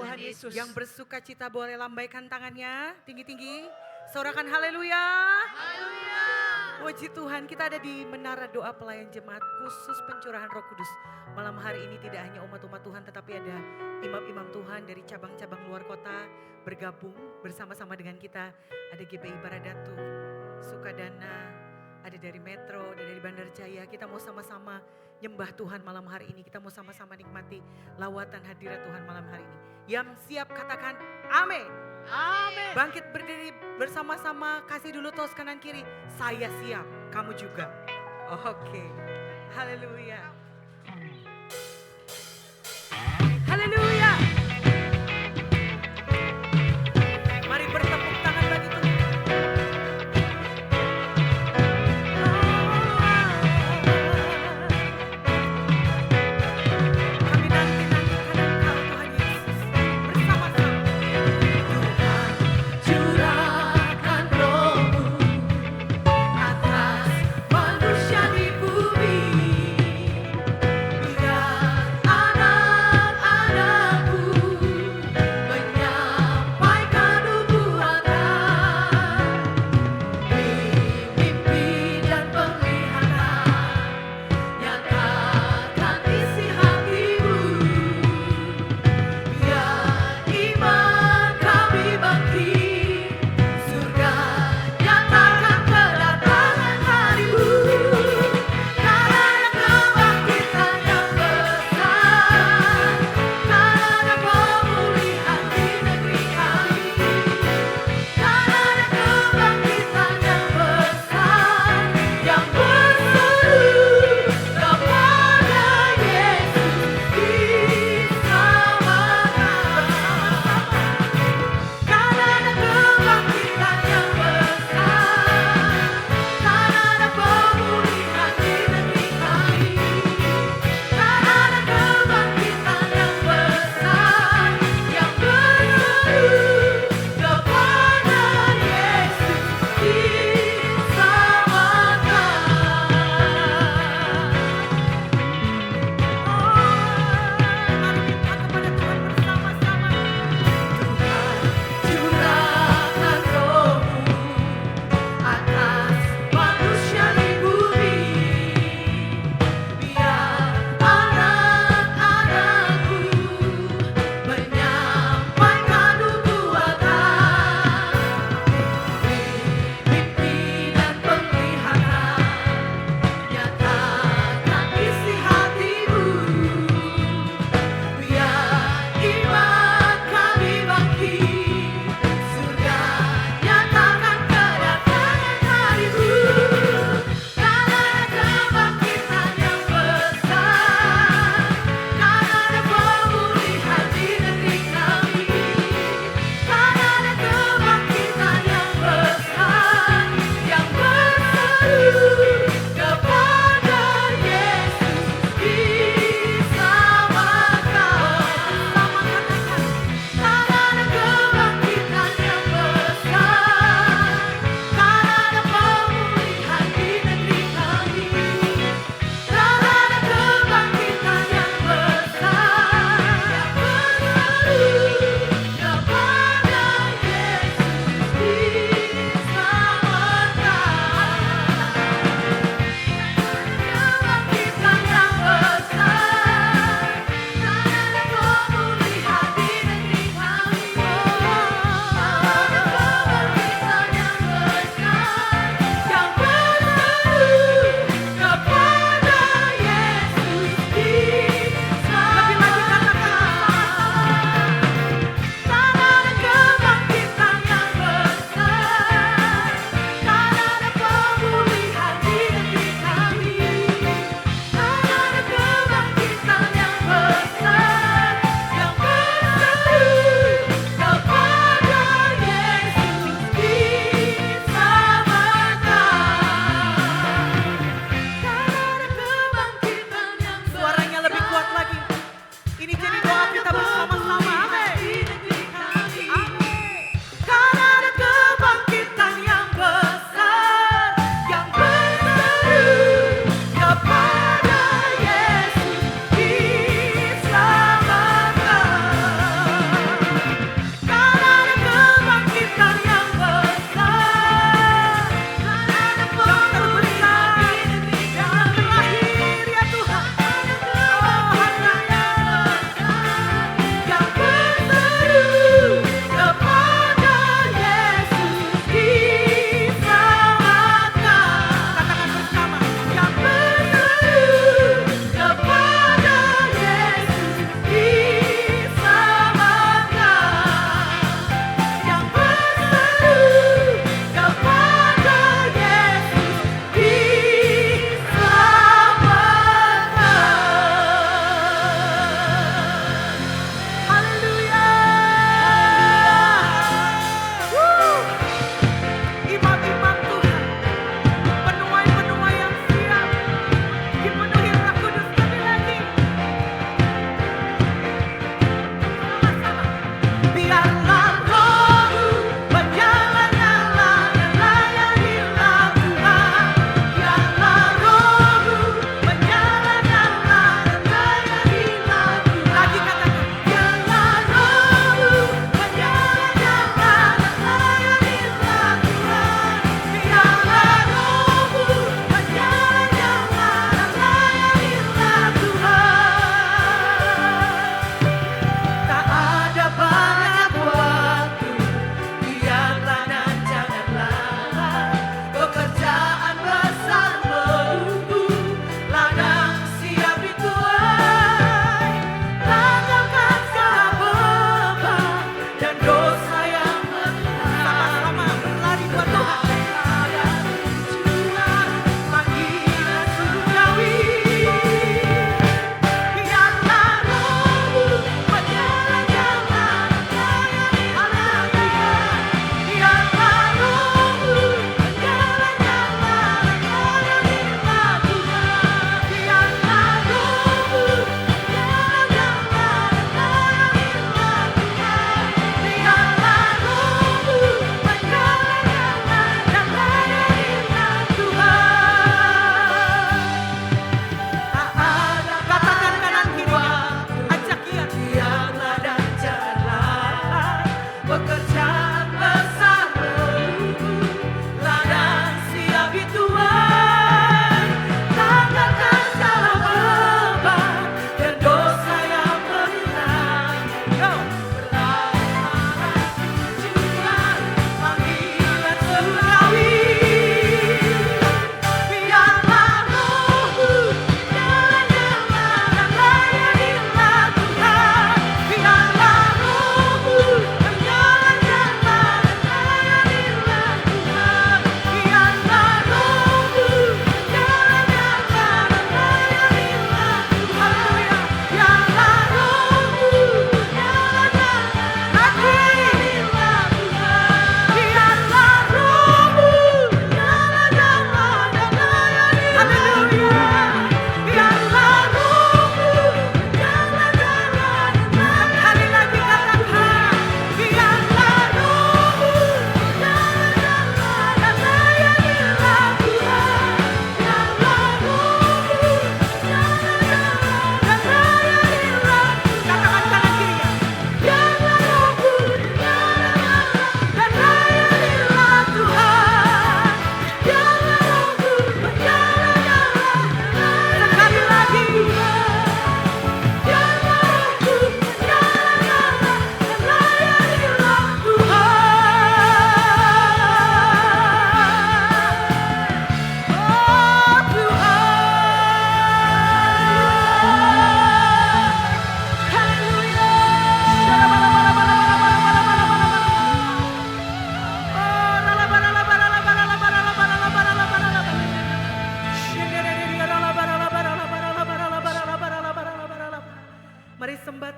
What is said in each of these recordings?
Tuhan Yesus. Yang bersuka cita boleh lambaikan tangannya tinggi-tinggi. Sorakan haleluya. Haleluya. Puji Tuhan, kita ada di menara doa pelayan jemaat khusus pencurahan Roh Kudus. Malam hari ini tidak hanya umat-umat Tuhan tetapi ada imam-imam Tuhan dari cabang-cabang luar kota bergabung bersama-sama dengan kita. Ada GPI Baradatu, Sukadana, ada dari Metro, ada dari Bandar Jaya. Kita mau sama-sama nyembah Tuhan malam hari ini. Kita mau sama-sama nikmati lawatan hadirat Tuhan malam hari ini. Yang siap katakan amin. Amin. Bangkit berdiri bersama-sama, kasih dulu tos kanan kiri. Saya siap, kamu juga. Oke, haleluya. Haleluya. Mari bertepuk tangan bagi Tuhan. Kami nanti-nantikan Engkau Tuhan Yesus. Bersama-sama. Curahkan Roh-Mu atas manusia di bumi.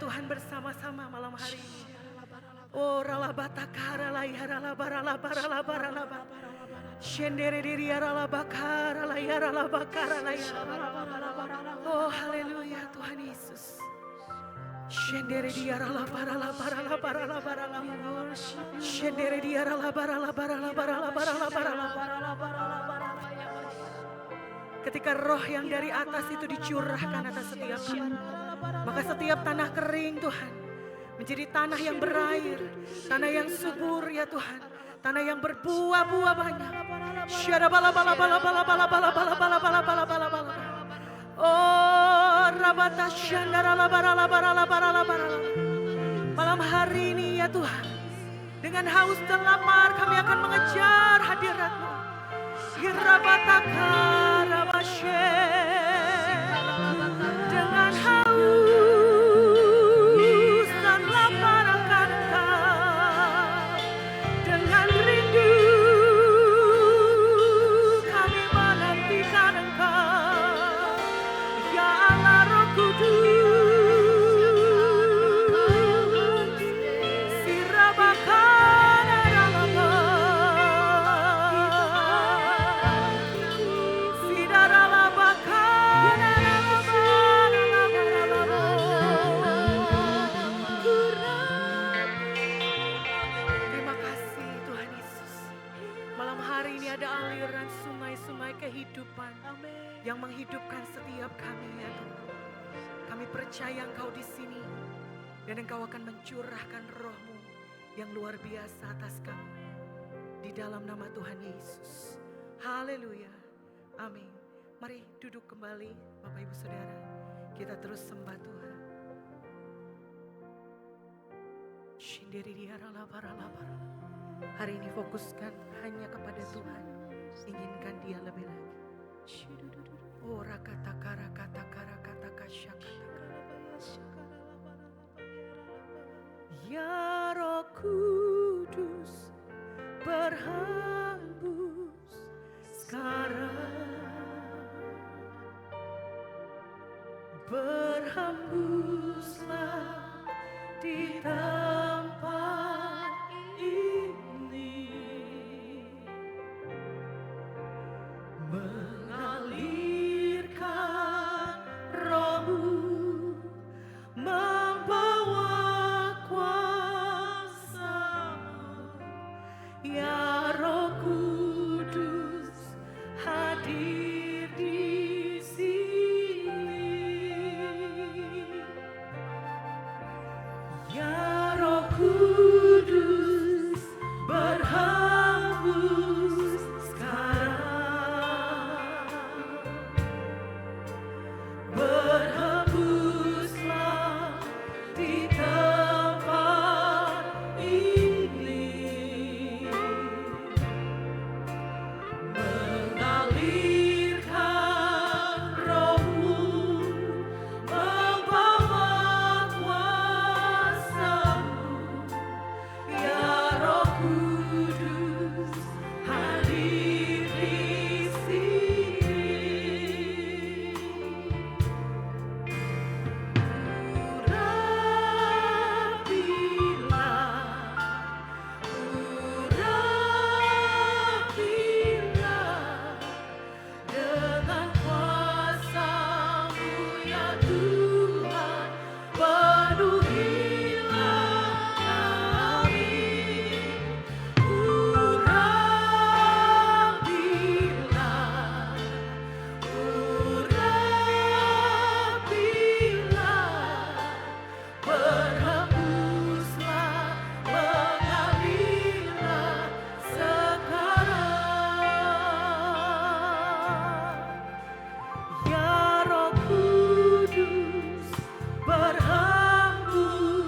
Tuhan bersama-sama malam hari ini. Oh ralabatakara layara labara labara labara labara. Shendere diri ralabakara layara labakara layara. Oh haleluya Tuhan Yesus. Shendere dia labara labara labara labara labara. Shendere dia labara labara labara labara labara labara. Ketika roh yang dari atas itu dicurahkan atas setiap kita, maka setiap tanah kering Tuhan menjadi tanah yang berair, tanah yang subur ya Tuhan, tanah yang berbuah-buah banyak. Oh rabata syandara labara labara labara labara. Malam hari ini ya Tuhan, dengan haus dan lapar kami akan mengejar hadirat-Mu. Dengan haus dan lapar akan Engkau, dengan rindu kami menantikan Engkau, ya Allah Roh Kudus. Sirabakan kehidupan yang menghidupkan setiap kami ya Tuhan. Kami percaya Engkau di sini dan Engkau akan mencurahkan roh-Mu yang luar biasa atas kami. Di dalam nama Tuhan Yesus. Haleluya. Amin. Mari duduk kembali Bapak Ibu Saudara. Kita terus sembah Tuhan. Hari ini fokuskan hanya kepada Tuhan. Inginkan Dia lebih lagi. Oh rakata ya Roh Kudus berhembus sekarang, berhembuslah di tempat ini, mengalirkan roh-Mu, membawa kuasa-Mu, ya Roh Kudus hadir di sini, ya Roh Kudus berhembus sekarang, berhembuslah di tempat ini, mengalirkan roh-Mu, membawa kuasa-Mu, ya Roh Kudus hadir di sini. Urapilah dengan kuasa-Mu ya Tuhan, penuhilah kami. Urapilah, berhembuslah, mengalirlah sekarang, ya Roh Kudus berhembus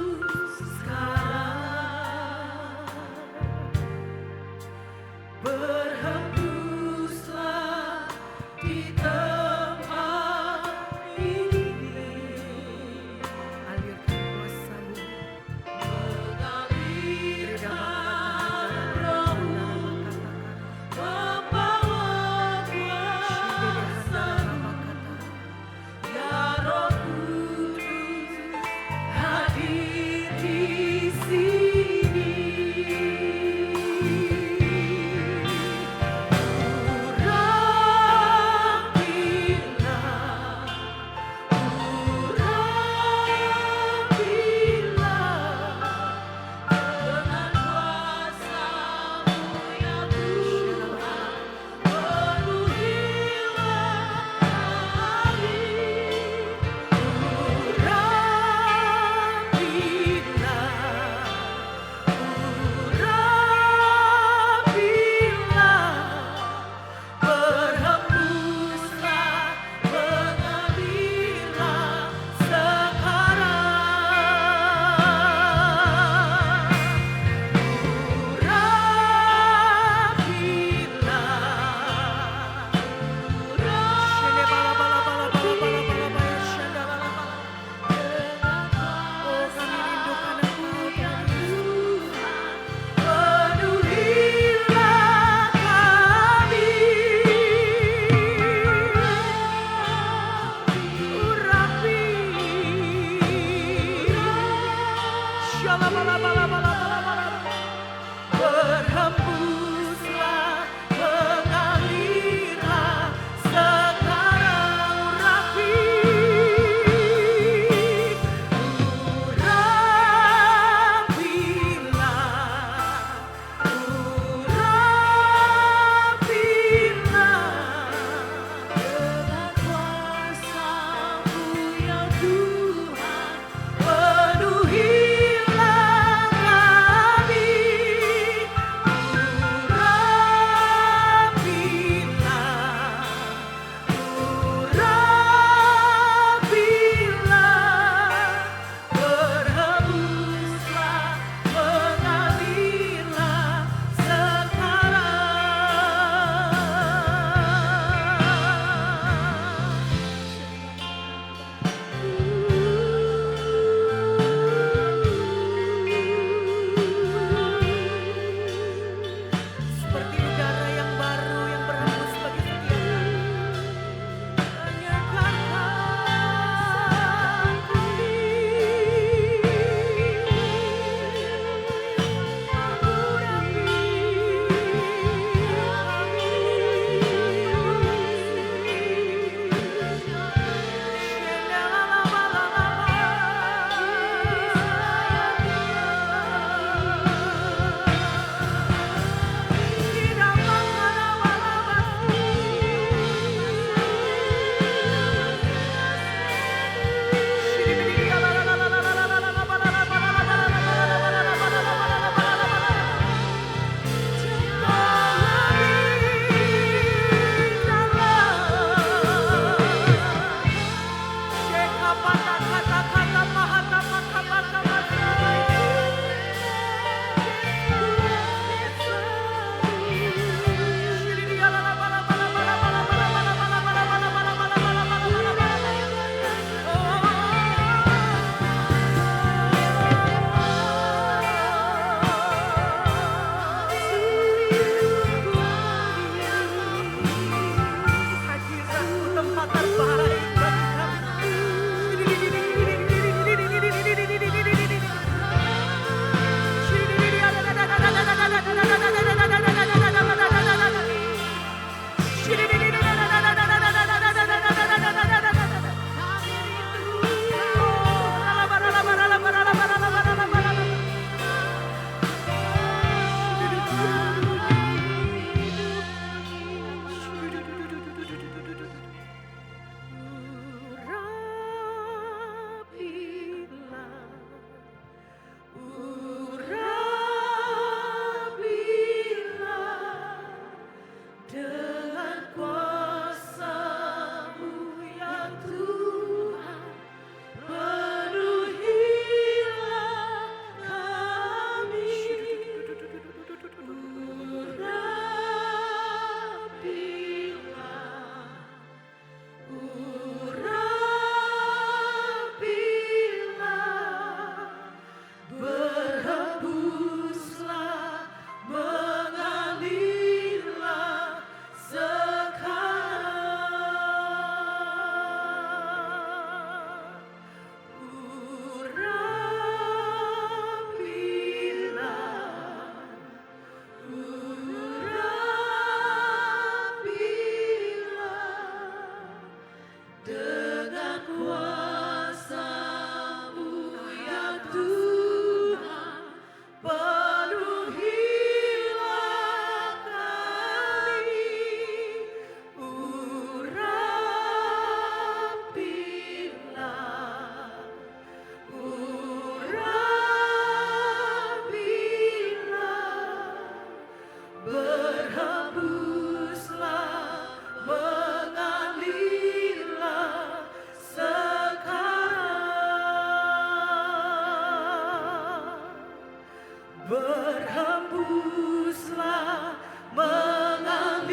berhembuslah, mengalirlah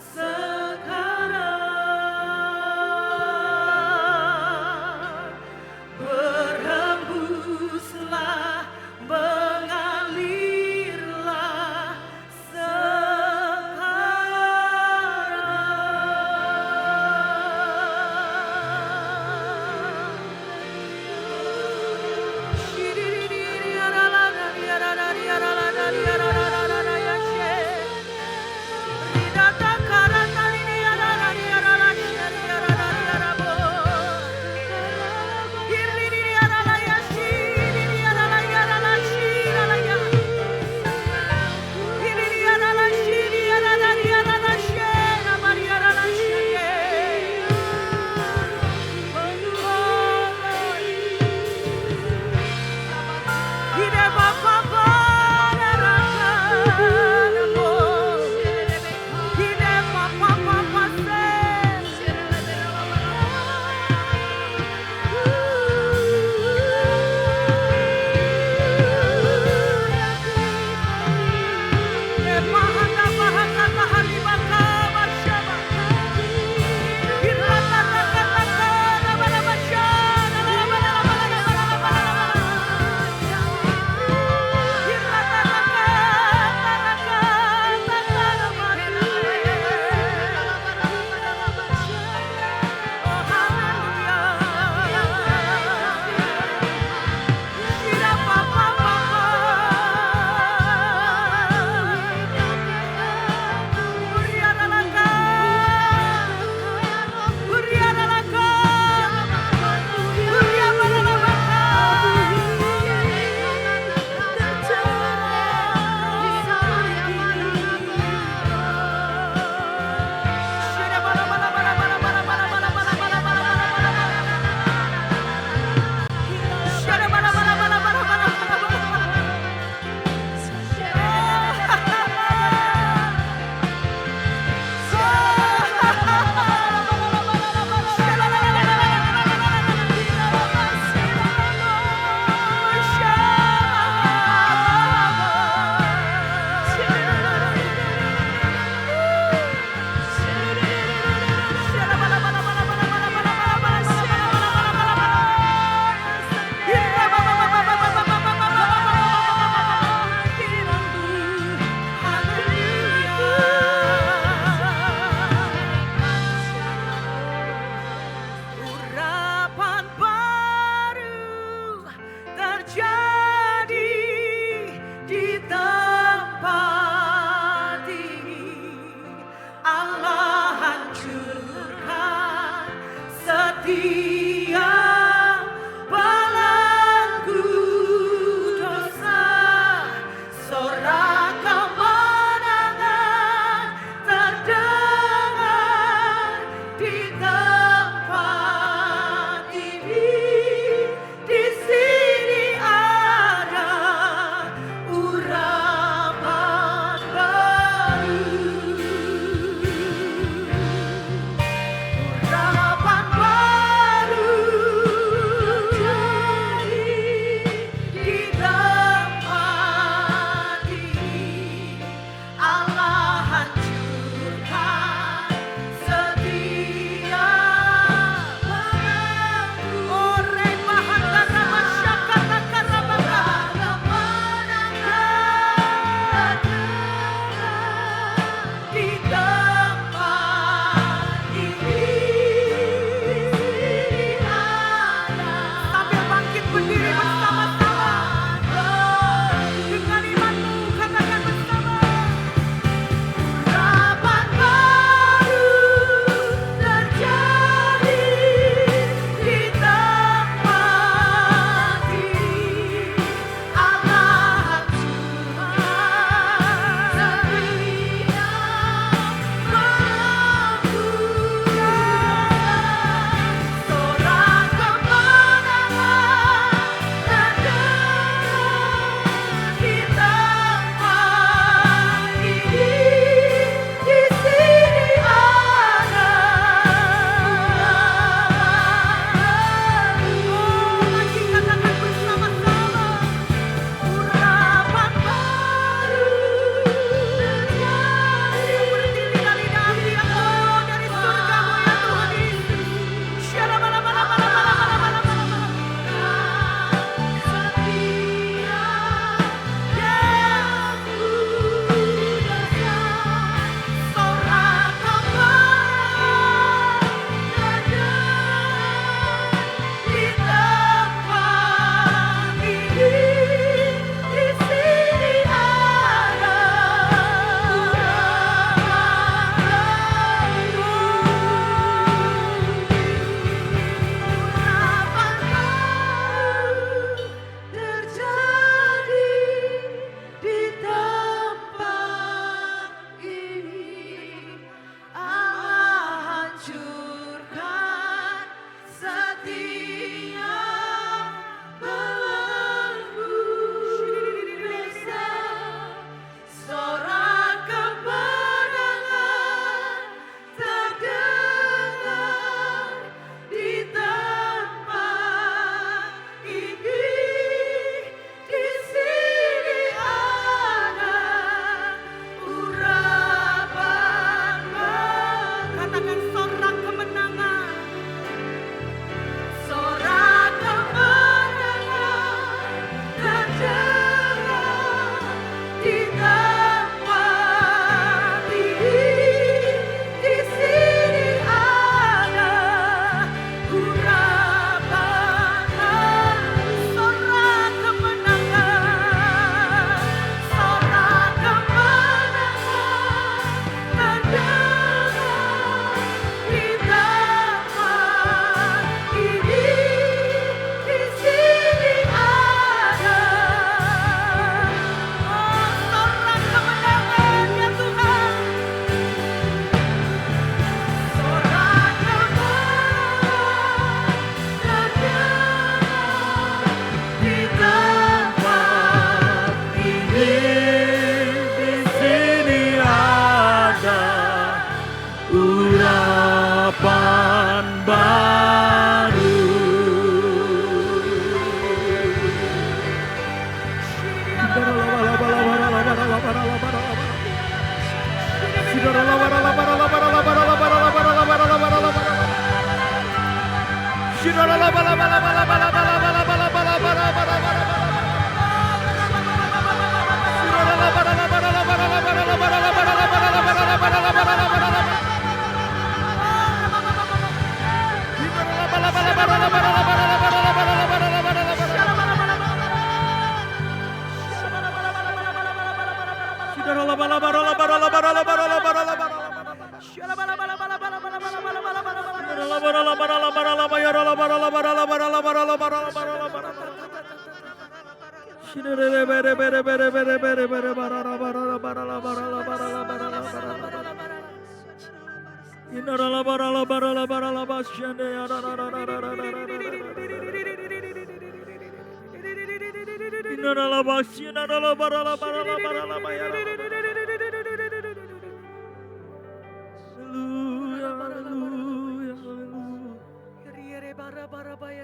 sekarang. Berhembuslah, mengalirlah sekarang.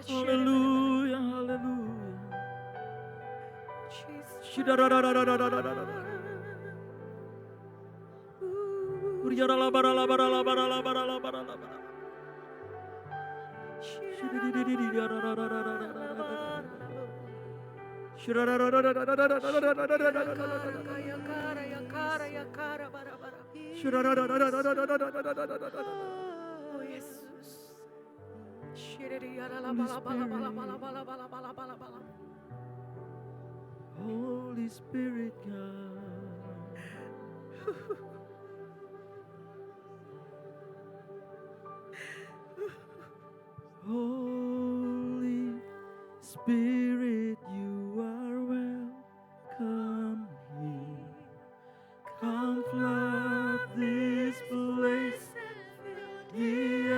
Hallelujah, hallelujah. Oh Yesus. Holy Spirit, God. Holy Spirit, you are welcome here. Come flood this place, the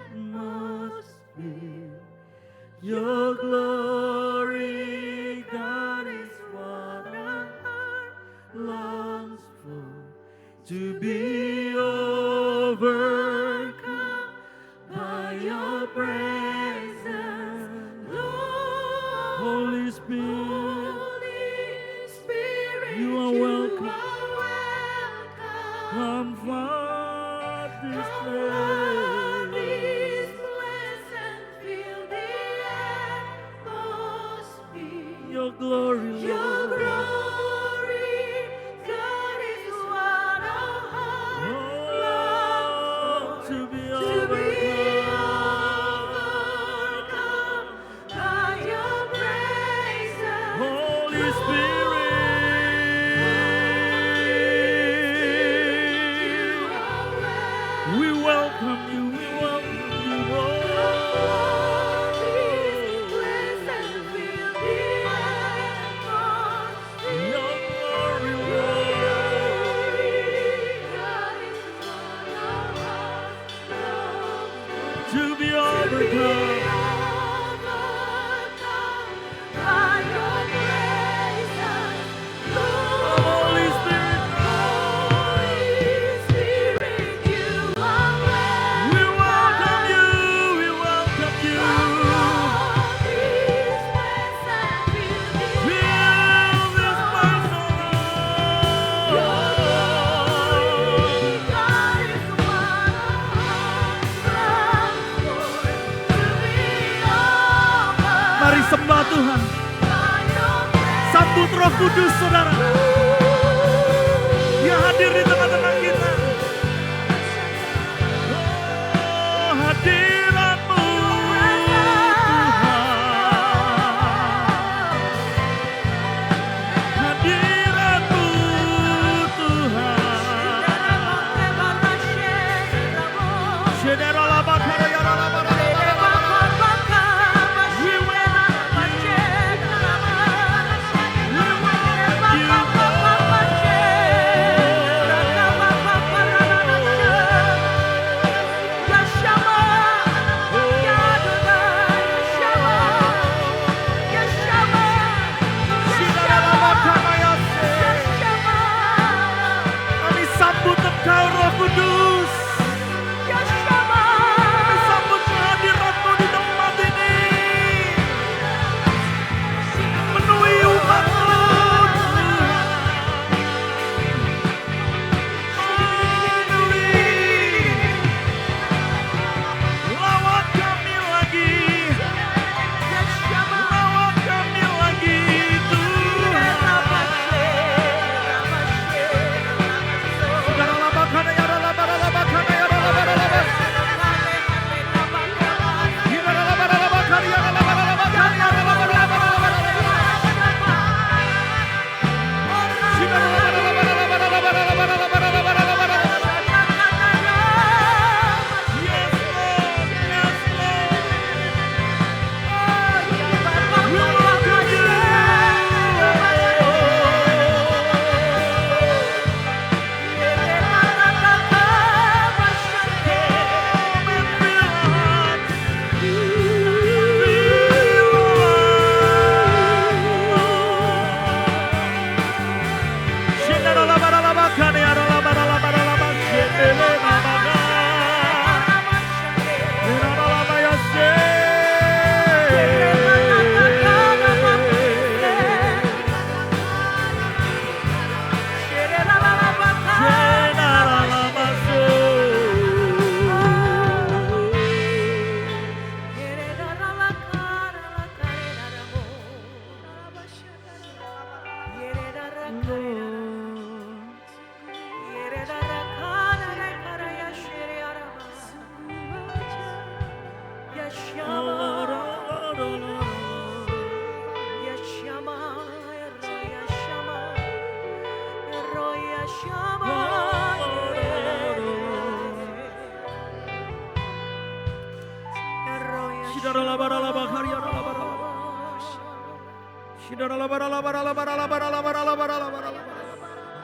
atmosphere. Your glory, God, is what our heart longs for. To be overcome by your presence, Lord. Holy Spirit, you are welcome. Come flood this place. Your glory, Lord. Your glory, God, is what our heart longs for. To be To be overcome by your presence, Holy Lord. Spirit, we welcome you, Lord. Your glory, Lord. To be overcome. Holy Spirit, we welcome you, we welcome you. Fill this place, Mari sembah Tuhan. Sambut Roh Kudus, saudara. Dia hadir di tengah-tengah kita. Oh, hadirat-Mu, Tuhan. Hadirat-Mu, Tuhan. Shedera-la-ba-kara-ya-ra-la-ba-ra-la-ba-ra-la-ba-ra. We welcome you, Lord.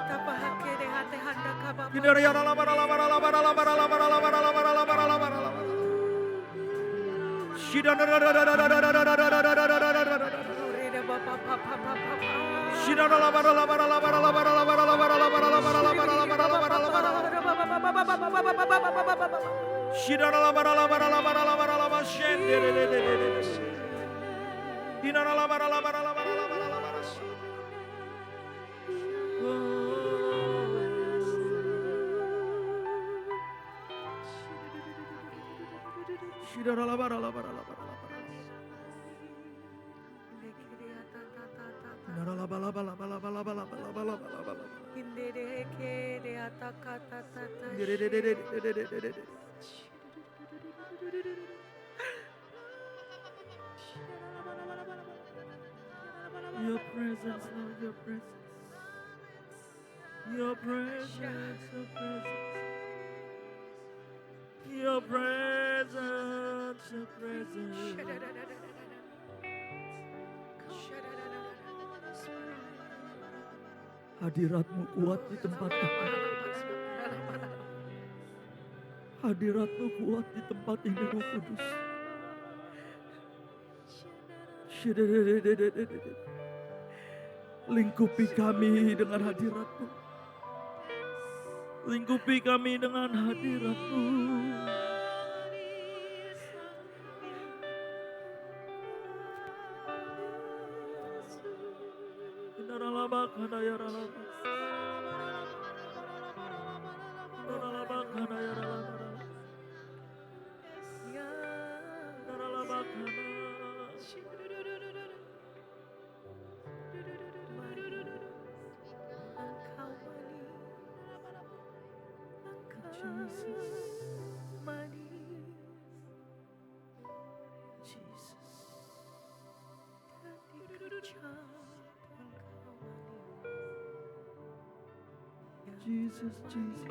Tapahake de hate handa kababa. Oreda bapa papa papa. Inde de heke de ataka tata. Your presence, Lord, your presence. Your presence, your presence. Your presence, your presence. Hadiratmu kuat di tempat ini. Hadiratmu kuat di tempat ini, Roh Kudus. Lingkupi kami dengan hadiratmu. Lingkupi kami dengan hadiratmu. Jesus, Jesus.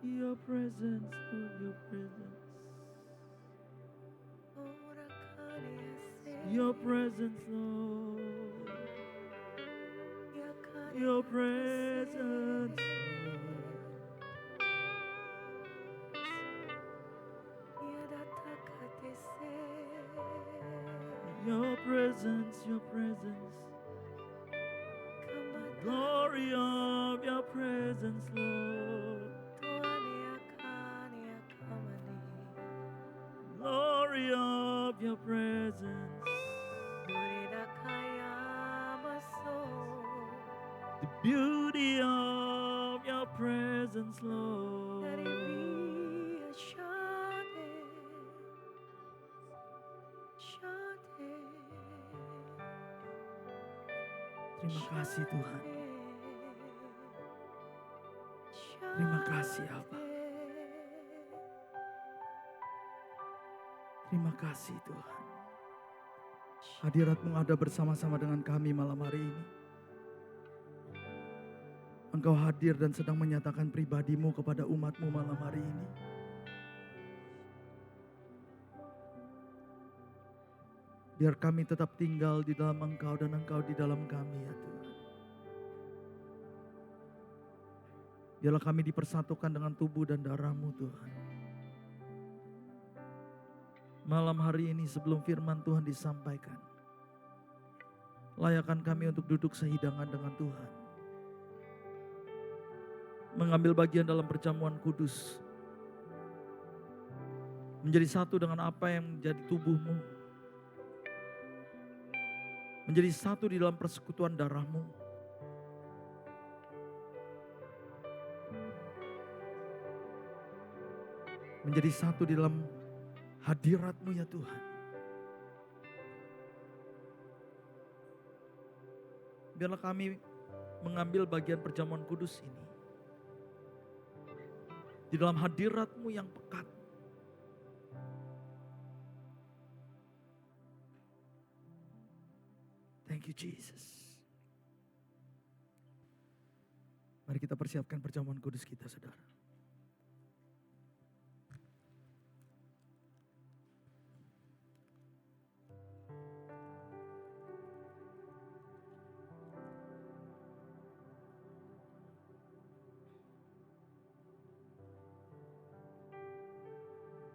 Your presence, Lord, your presence. Your presence, Lord. Your presence, Lord. Your presence, your presence. Glory of your presence, Lord. Glory of your presence. The beauty of your presence, Lord. Terima kasih Tuhan. Terima kasih Abba. Terima kasih Tuhan. Hadirat-Mu ada bersama-sama dengan kami malam hari ini. Engkau hadir dan sedang menyatakan pribadi-Mu kepada umat-Mu malam hari ini. Biar kami tetap tinggal di dalam Engkau dan Engkau di dalam kami ya Tuhan. Biarlah kami dipersatukan dengan tubuh dan darah-Mu Tuhan. Malam hari ini sebelum firman Tuhan disampaikan, layakkan kami untuk duduk sehidangan dengan Tuhan. Mengambil bagian dalam perjamuan kudus. Menjadi satu dengan apa yang menjadi tubuh-Mu. Menjadi satu di dalam persekutuan darah-Mu. Menjadi satu di dalam hadirat-Mu ya Tuhan. Biarlah kami mengambil bagian perjamuan kudus ini. Di dalam hadirat-Mu yang pekat. Thank you Jesus. Mari kita persiapkan perjamuan kudus kita, saudara.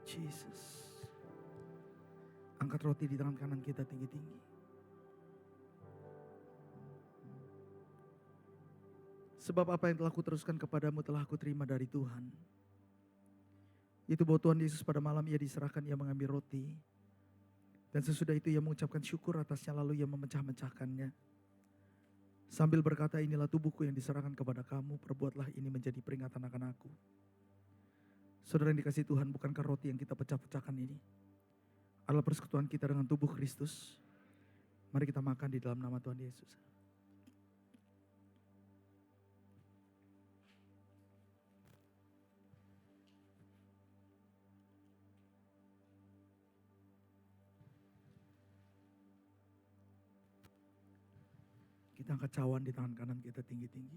Jesus. Angkat roti di tangan kanan kita tinggi-tinggi. Sebab apa yang telah kuteruskan kepadamu telah aku terima dari Tuhan. Itu bahwa Tuhan Yesus pada malam ia diserahkan, ia mengambil roti. Dan sesudah itu ia mengucapkan syukur atasnya, lalu ia memecah-mecahkannya. Sambil berkata, inilah tubuhku yang diserahkan kepada kamu, perbuatlah ini menjadi peringatan akan aku. Saudara yang dikasihi Tuhan, bukankah roti yang kita pecah-pecahkan ini adalah persekutuan kita dengan tubuh Kristus? Mari kita makan di dalam nama Tuhan Yesus. Kita angkat cawan di tangan kanan kita tinggi-tinggi.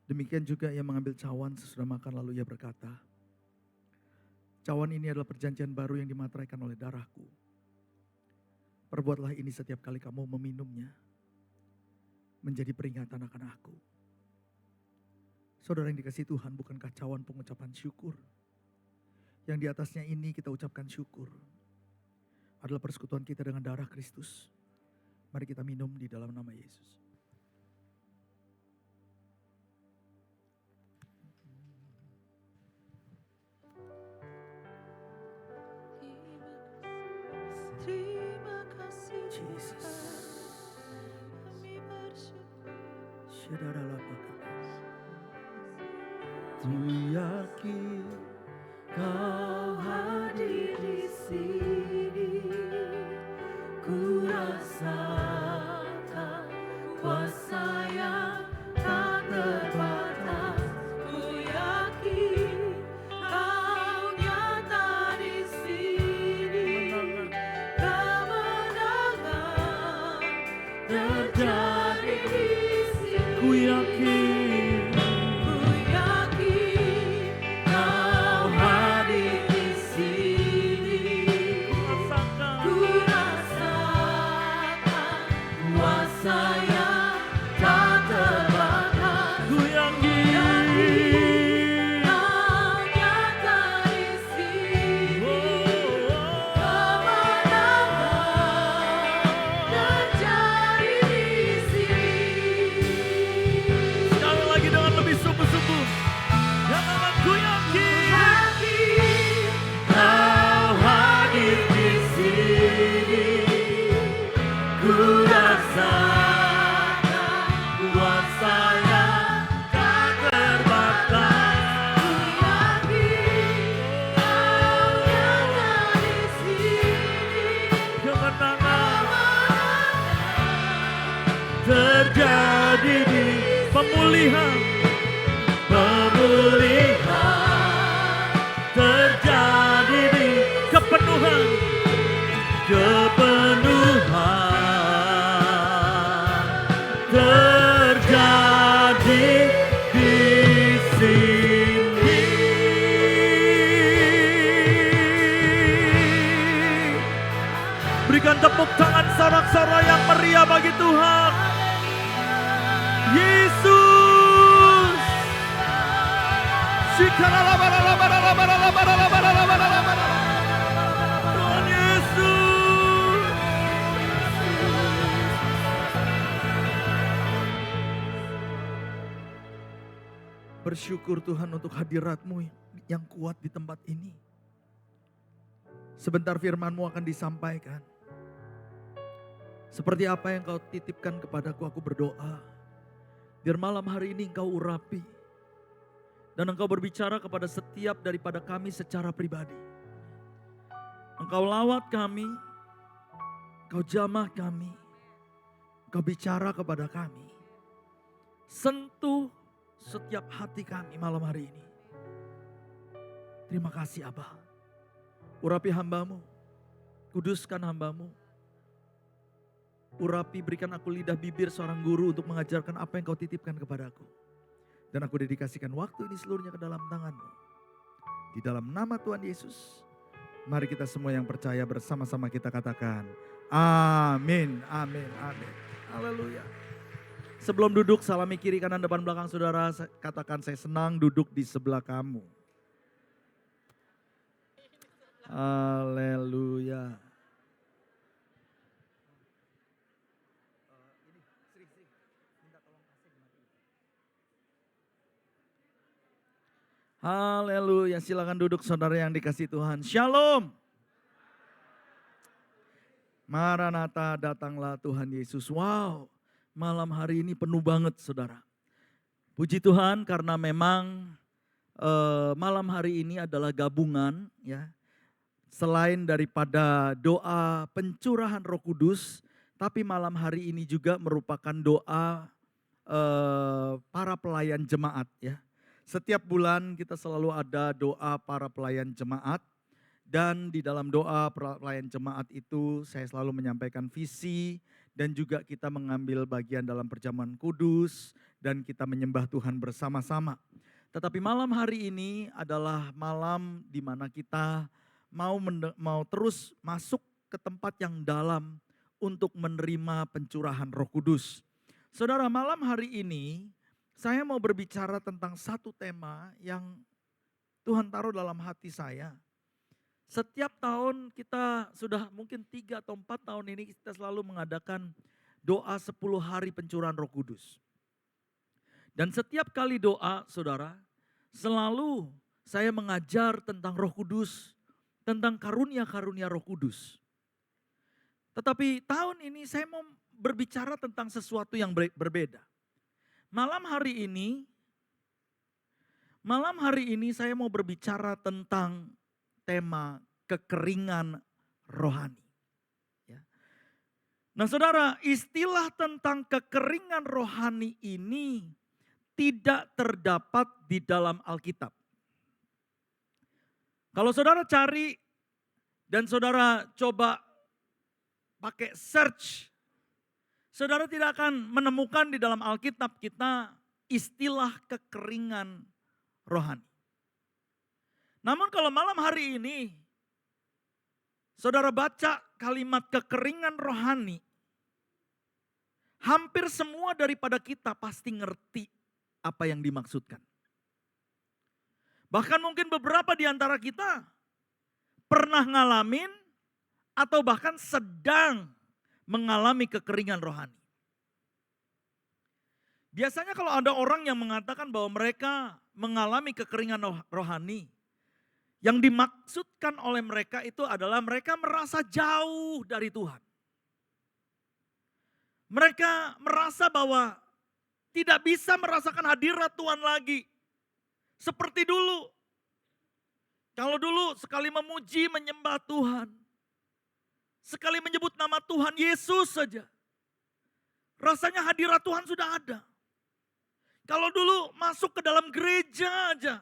Demikian juga ia mengambil cawan sesudah makan, lalu ia berkata, cawan ini adalah perjanjian baru yang dimateraikan oleh darahku. Perbuatlah ini setiap kali kamu meminumnya, menjadi peringatan akan aku. Saudara yang dikasihi Tuhan, bukankah cawan pengucapan syukur? Yang di atasnya ini kita ucapkan syukur adalah persekutuan kita dengan darah Kristus. Mari kita minum di dalam nama Yesus. Terima kasih Jesus. kami bersyukur. Ku yakin Kau hadir di sini. Ku rasakan kuasa yang tak terbatas. Ku yakin Kau nyata di sini. Kemenangan terjadi di sini. Ku yakin Ku yakin Kau hadir di sini. Ku rasakan kuasa yang tak terbatas. Ku yakin Kau nyata di sini. Kemenangan terjadi di sini. Sekali lagi dengan lebih sungguh-sungguh. Yang akan ku yakin Kau hadir di sini. Ku rasakan kuasa yang tak terbatas. Kau nyata di sini. Kemenangan terjadi di pemulihan terjadi di kepenuhan terjadi di sini. Berikan tepuk tangan sorak-sorai yang meriah bagi Tuhan. Yesus. Tuhan Yesus. Bersyukur Tuhan untuk hadirat-Mu yang kuat di tempat ini. Sebentar firman-Mu akan disampaikan. Seperti apa yang Kau titipkan kepadaku, aku berdoa. Biar malam hari ini Engkau urapi. Dan Engkau berbicara kepada setiap daripada kami secara pribadi. Engkau lawat kami, Engkau jamah kami, Engkau bicara kepada kami. Sentuh setiap hati kami malam hari ini. Terima kasih Abah. Urapi hamba-Mu, kuduskan hamba-Mu. Urapi, berikan aku lidah bibir seorang guru untuk mengajarkan apa yang kau titipkan kepadaku. Dan aku dedikasikan waktu ini seluruhnya ke dalam tangan-Mu. Di dalam nama Tuhan Yesus, mari kita semua yang percaya bersama-sama kita katakan, amin, amin, amin. Haleluya. Sebelum duduk, salami kiri, kanan, depan, belakang saudara. Katakan, saya senang duduk di sebelah kamu. Haleluya. Haleluya, silakan duduk saudara yang dikasihi Tuhan. Shalom. Maranatha, datanglah Tuhan Yesus. Wow, malam hari ini penuh banget saudara. Puji Tuhan karena memang malam hari ini adalah gabungan ya. Selain daripada doa pencurahan Roh Kudus, tapi malam hari ini juga merupakan doa para pelayan jemaat ya. Setiap bulan kita selalu ada doa para pelayan jemaat. Dan di dalam doa pelayan jemaat itu saya selalu menyampaikan visi. Dan juga kita mengambil bagian dalam perjamuan kudus. Dan kita menyembah Tuhan bersama-sama. Tetapi malam hari ini adalah malam di mana kita mau terus masuk ke tempat yang dalam. Untuk menerima pencurahan Roh Kudus. Saudara, malam hari ini saya mau berbicara tentang satu tema yang Tuhan taruh dalam hati saya. Setiap tahun kita sudah mungkin 3 atau 4 tahun ini kita selalu mengadakan doa 10 hari pencurahan Roh Kudus. Dan setiap kali doa saudara, selalu saya mengajar tentang Roh Kudus, tentang karunia-karunia Roh Kudus. Tetapi tahun ini saya mau berbicara tentang sesuatu yang berbeda. Malam hari ini saya mau berbicara tentang tema kekeringan rohani. Ya. Nah saudara, istilah tentang kekeringan rohani ini tidak terdapat di dalam Alkitab. Kalau saudara cari dan saudara coba pakai search, saudara tidak akan menemukan di dalam Alkitab kita istilah kekeringan rohani. Namun kalau malam hari ini saudara baca kalimat kekeringan rohani, hampir semua daripada kita pasti ngerti apa yang dimaksudkan. Bahkan mungkin beberapa di antara kita pernah ngalamin atau bahkan sedang mengalami kekeringan rohani. Biasanya kalau ada orang yang mengatakan bahwa mereka mengalami kekeringan rohani, yang dimaksudkan oleh mereka itu adalah mereka merasa jauh dari Tuhan. Mereka merasa bahwa tidak bisa merasakan hadirat Tuhan lagi. Seperti dulu. Kalau dulu sekali memuji, menyembah Tuhan. Sekali menyebut nama Tuhan Yesus saja. Rasanya hadirat Tuhan sudah ada. Kalau dulu masuk ke dalam gereja aja.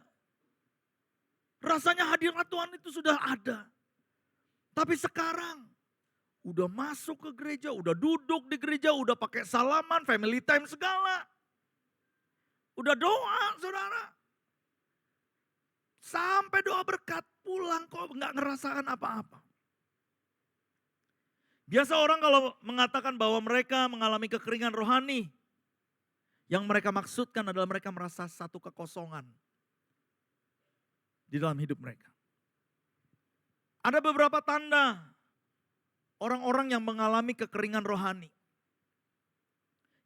Rasanya hadirat Tuhan itu sudah ada. Tapi sekarang udah masuk ke gereja, udah duduk di gereja, udah pakai salaman, family time segala. Udah doa saudara. Sampai doa berkat pulang kok nggak ngerasakan apa-apa. Biasa orang kalau mengatakan bahwa mereka mengalami kekeringan rohani, yang mereka maksudkan adalah mereka merasa satu kekosongan di dalam hidup mereka. Ada beberapa tanda orang-orang yang mengalami kekeringan rohani.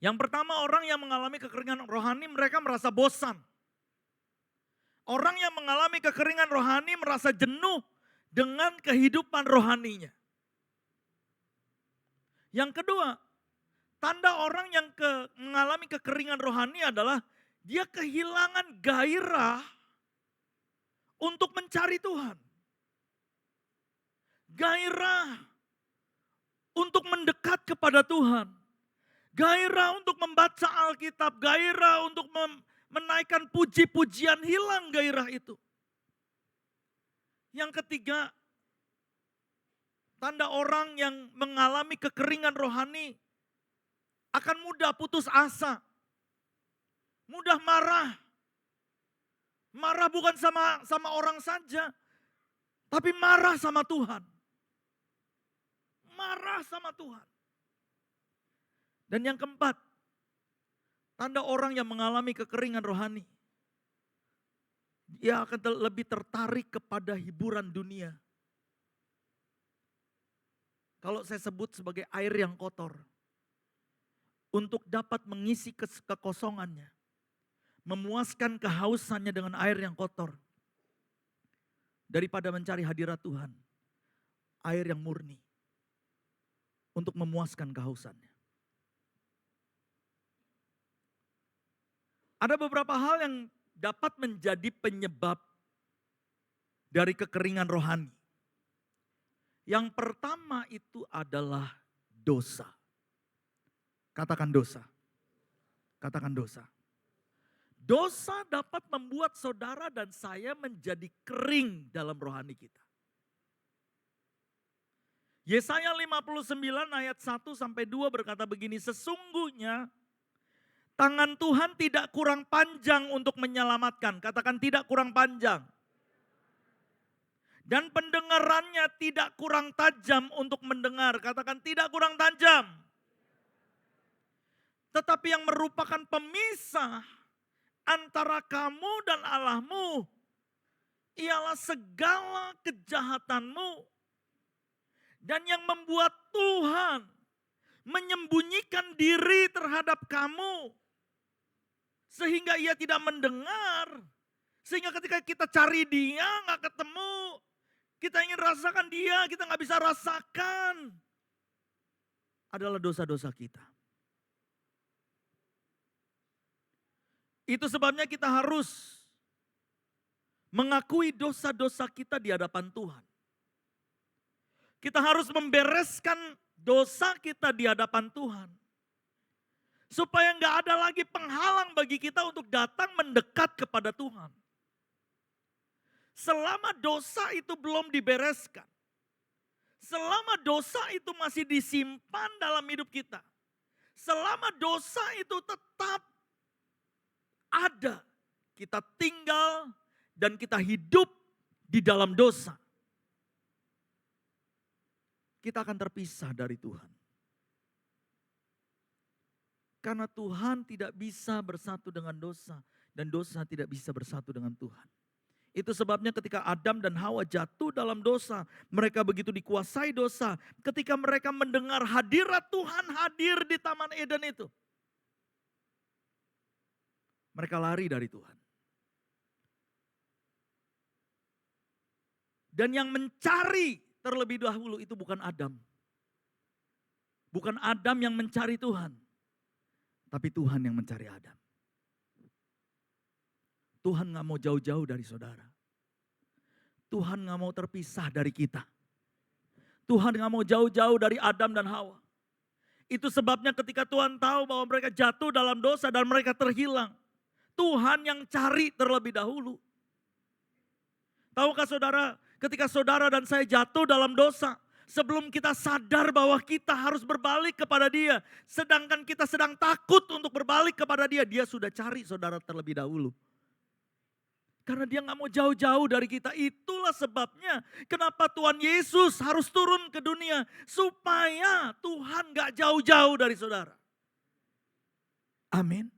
Yang pertama, orang yang mengalami kekeringan rohani mereka merasa bosan. Orang yang mengalami kekeringan rohani merasa jenuh dengan kehidupan rohaninya. Yang kedua, tanda orang yang mengalami kekeringan rohani adalah dia kehilangan gairah untuk mencari Tuhan. Gairah untuk mendekat kepada Tuhan. Gairah untuk membaca Alkitab, gairah untuk menaikkan puji-pujian, hilang gairah itu. Yang ketiga, tanda orang yang mengalami kekeringan rohani, akan mudah putus asa, mudah marah. Marah bukan sama orang saja, tapi marah sama Tuhan. Marah sama Tuhan. Dan yang keempat, tanda orang yang mengalami kekeringan rohani. Dia akan lebih tertarik kepada hiburan dunia. Kalau saya sebut sebagai air yang kotor. Untuk dapat mengisi kekosongannya. Memuaskan kehausannya dengan air yang kotor. Daripada mencari hadirat Tuhan. Air yang murni. Untuk memuaskan kehausannya. Ada beberapa hal yang dapat menjadi penyebab dari kekeringan rohani. Yang pertama itu adalah dosa. Katakan dosa. Katakan dosa. Dosa dapat membuat saudara dan saya menjadi kering dalam rohani kita. Yesaya 59 ayat 1 sampai 2 berkata begini, sesungguhnya tangan Tuhan tidak kurang panjang untuk menyelamatkan. Katakan tidak kurang panjang. Dan pendengarannya tidak kurang tajam untuk mendengar. Katakan tidak kurang tajam. Tetapi yang merupakan pemisah antara kamu dan Allahmu ialah segala kejahatanmu. Dan yang membuat Tuhan menyembunyikan diri terhadap kamu. Sehingga ia tidak mendengar. Sehingga ketika kita cari dia gak ketemu. Kita ingin rasakan dia, kita gak bisa rasakan. Adalah dosa-dosa kita. Itu sebabnya kita harus mengakui dosa-dosa kita di hadapan Tuhan. Kita harus membereskan dosa kita di hadapan Tuhan. Supaya nggak ada lagi penghalang bagi kita untuk datang mendekat kepada Tuhan. Selama dosa itu belum dibereskan. Selama dosa itu masih disimpan dalam hidup kita. Selama dosa itu tetap ada. Kita tinggal dan kita hidup di dalam dosa. Kita akan terpisah dari Tuhan. Karena Tuhan tidak bisa bersatu dengan dosa. Dan dosa tidak bisa bersatu dengan Tuhan. Itu sebabnya ketika Adam dan Hawa jatuh dalam dosa. Mereka begitu dikuasai dosa. Ketika mereka mendengar hadirat Tuhan hadir di Taman Eden itu. Mereka lari dari Tuhan. Dan yang mencari terlebih dahulu itu bukan Adam. Bukan Adam yang mencari Tuhan. Tapi Tuhan yang mencari Adam. Tuhan gak mau jauh-jauh dari saudara. Tuhan gak mau terpisah dari kita. Tuhan gak mau jauh-jauh dari Adam dan Hawa. Itu sebabnya ketika Tuhan tahu bahwa mereka jatuh dalam dosa dan mereka terhilang. Tuhan yang cari terlebih dahulu. Tahukah saudara, ketika saudara dan saya jatuh dalam dosa, sebelum kita sadar bahwa kita harus berbalik kepada Dia, sedangkan kita sedang takut untuk berbalik kepada Dia, Dia sudah cari saudara terlebih dahulu. Karena Dia gak mau jauh-jauh dari kita. Itulah sebabnya kenapa Tuhan Yesus harus turun ke dunia. Supaya Tuhan gak jauh-jauh dari saudara. Amin.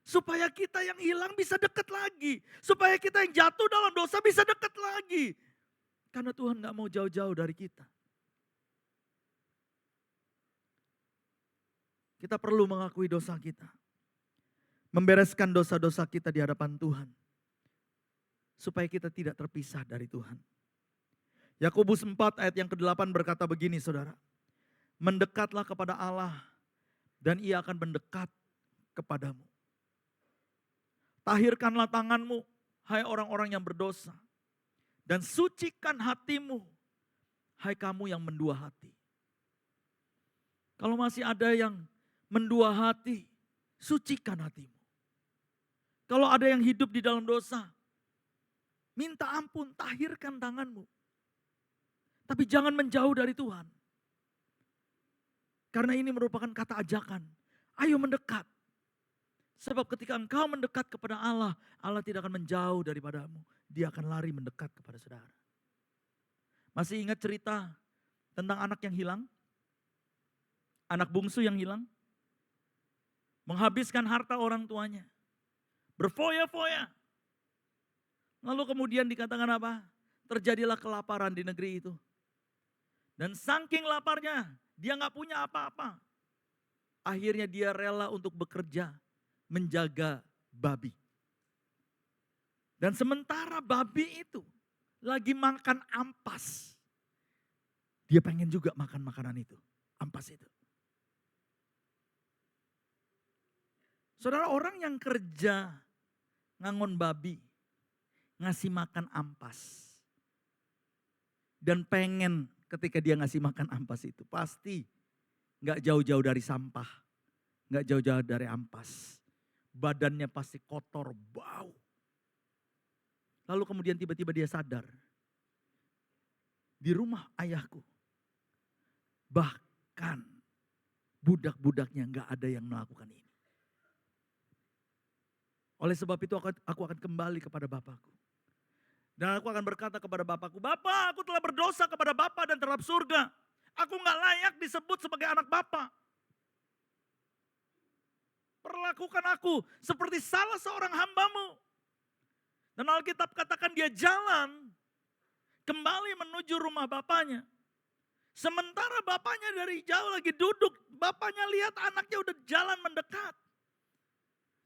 Supaya kita yang hilang bisa dekat lagi. Supaya kita yang jatuh dalam dosa bisa dekat lagi. Karena Tuhan gak mau jauh-jauh dari kita. Kita perlu mengakui dosa kita. Membereskan dosa-dosa kita di hadapan Tuhan. Supaya kita tidak terpisah dari Tuhan. Yakobus 4 ayat yang ke-8 berkata begini saudara. Mendekatlah kepada Allah dan Ia akan mendekat kepadamu. Tahirkanlah tanganmu, hai orang-orang yang berdosa. Dan sucikan hatimu, hai kamu yang mendua hati. Kalau masih ada yang mendua hati, sucikan hatimu. Kalau ada yang hidup di dalam dosa, minta ampun, tahirkan tanganmu. Tapi jangan menjauh dari Tuhan. Karena ini merupakan kata ajakan. Ayo mendekat. Sebab ketika engkau mendekat kepada Allah, Allah tidak akan menjauh daripadamu. Dia akan lari mendekat kepada saudara. Masih ingat cerita tentang anak yang hilang? Anak bungsu yang hilang? Menghabiskan harta orang tuanya. Berfoya-foya. Lalu kemudian dikatakan apa? Terjadilah kelaparan di negeri itu. Dan saking laparnya, dia gak punya apa-apa. Akhirnya dia rela untuk bekerja, menjaga babi. Dan sementara babi itu lagi makan ampas. Dia pengen juga makan makanan itu, ampas itu. Saudara, orang yang kerja ngangon babi, ngasih makan ampas. Dan pengen ketika dia ngasih makan ampas itu, pasti gak jauh-jauh dari sampah. Gak jauh-jauh dari ampas. Badannya pasti kotor, bau. Lalu kemudian tiba-tiba dia sadar. Di rumah ayahku, bahkan budak-budaknya gak ada yang melakukan ini. Oleh sebab itu aku akan kembali kepada Bapakku. Dan aku akan berkata kepada Bapakku, Bapak, aku telah berdosa kepada Bapa dan terhadap surga. Aku gak layak disebut sebagai anak Bapa. Perlakukan aku seperti salah seorang hambamu. Dan Alkitab katakan dia jalan kembali menuju rumah bapaknya. Sementara bapaknya dari jauh lagi duduk, bapaknya lihat anaknya udah jalan mendekat.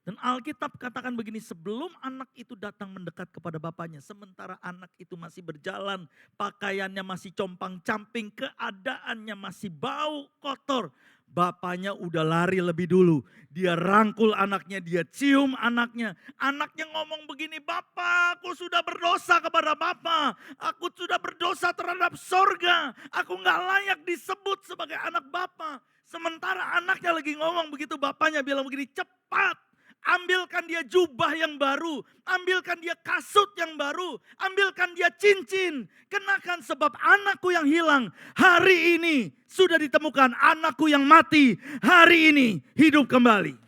Dan Alkitab katakan begini, sebelum anak itu datang mendekat kepada bapaknya, sementara anak itu masih berjalan, pakaiannya masih compang-camping, keadaannya masih bau, kotor. Bapaknya udah lari lebih dulu, dia rangkul anaknya, dia cium anaknya. Anaknya ngomong begini, Bapak, aku sudah berdosa kepada Bapak, aku sudah berdosa terhadap sorga, aku gak layak disebut sebagai anak Bapak. Sementara anaknya lagi ngomong begitu, bapaknya bilang begini, cepat. Ambilkan dia jubah yang baru, ambilkan dia kasut yang baru, ambilkan dia cincin. Kenakan sebab anakku yang hilang hari ini sudah ditemukan, anakku yang mati hari ini hidup kembali.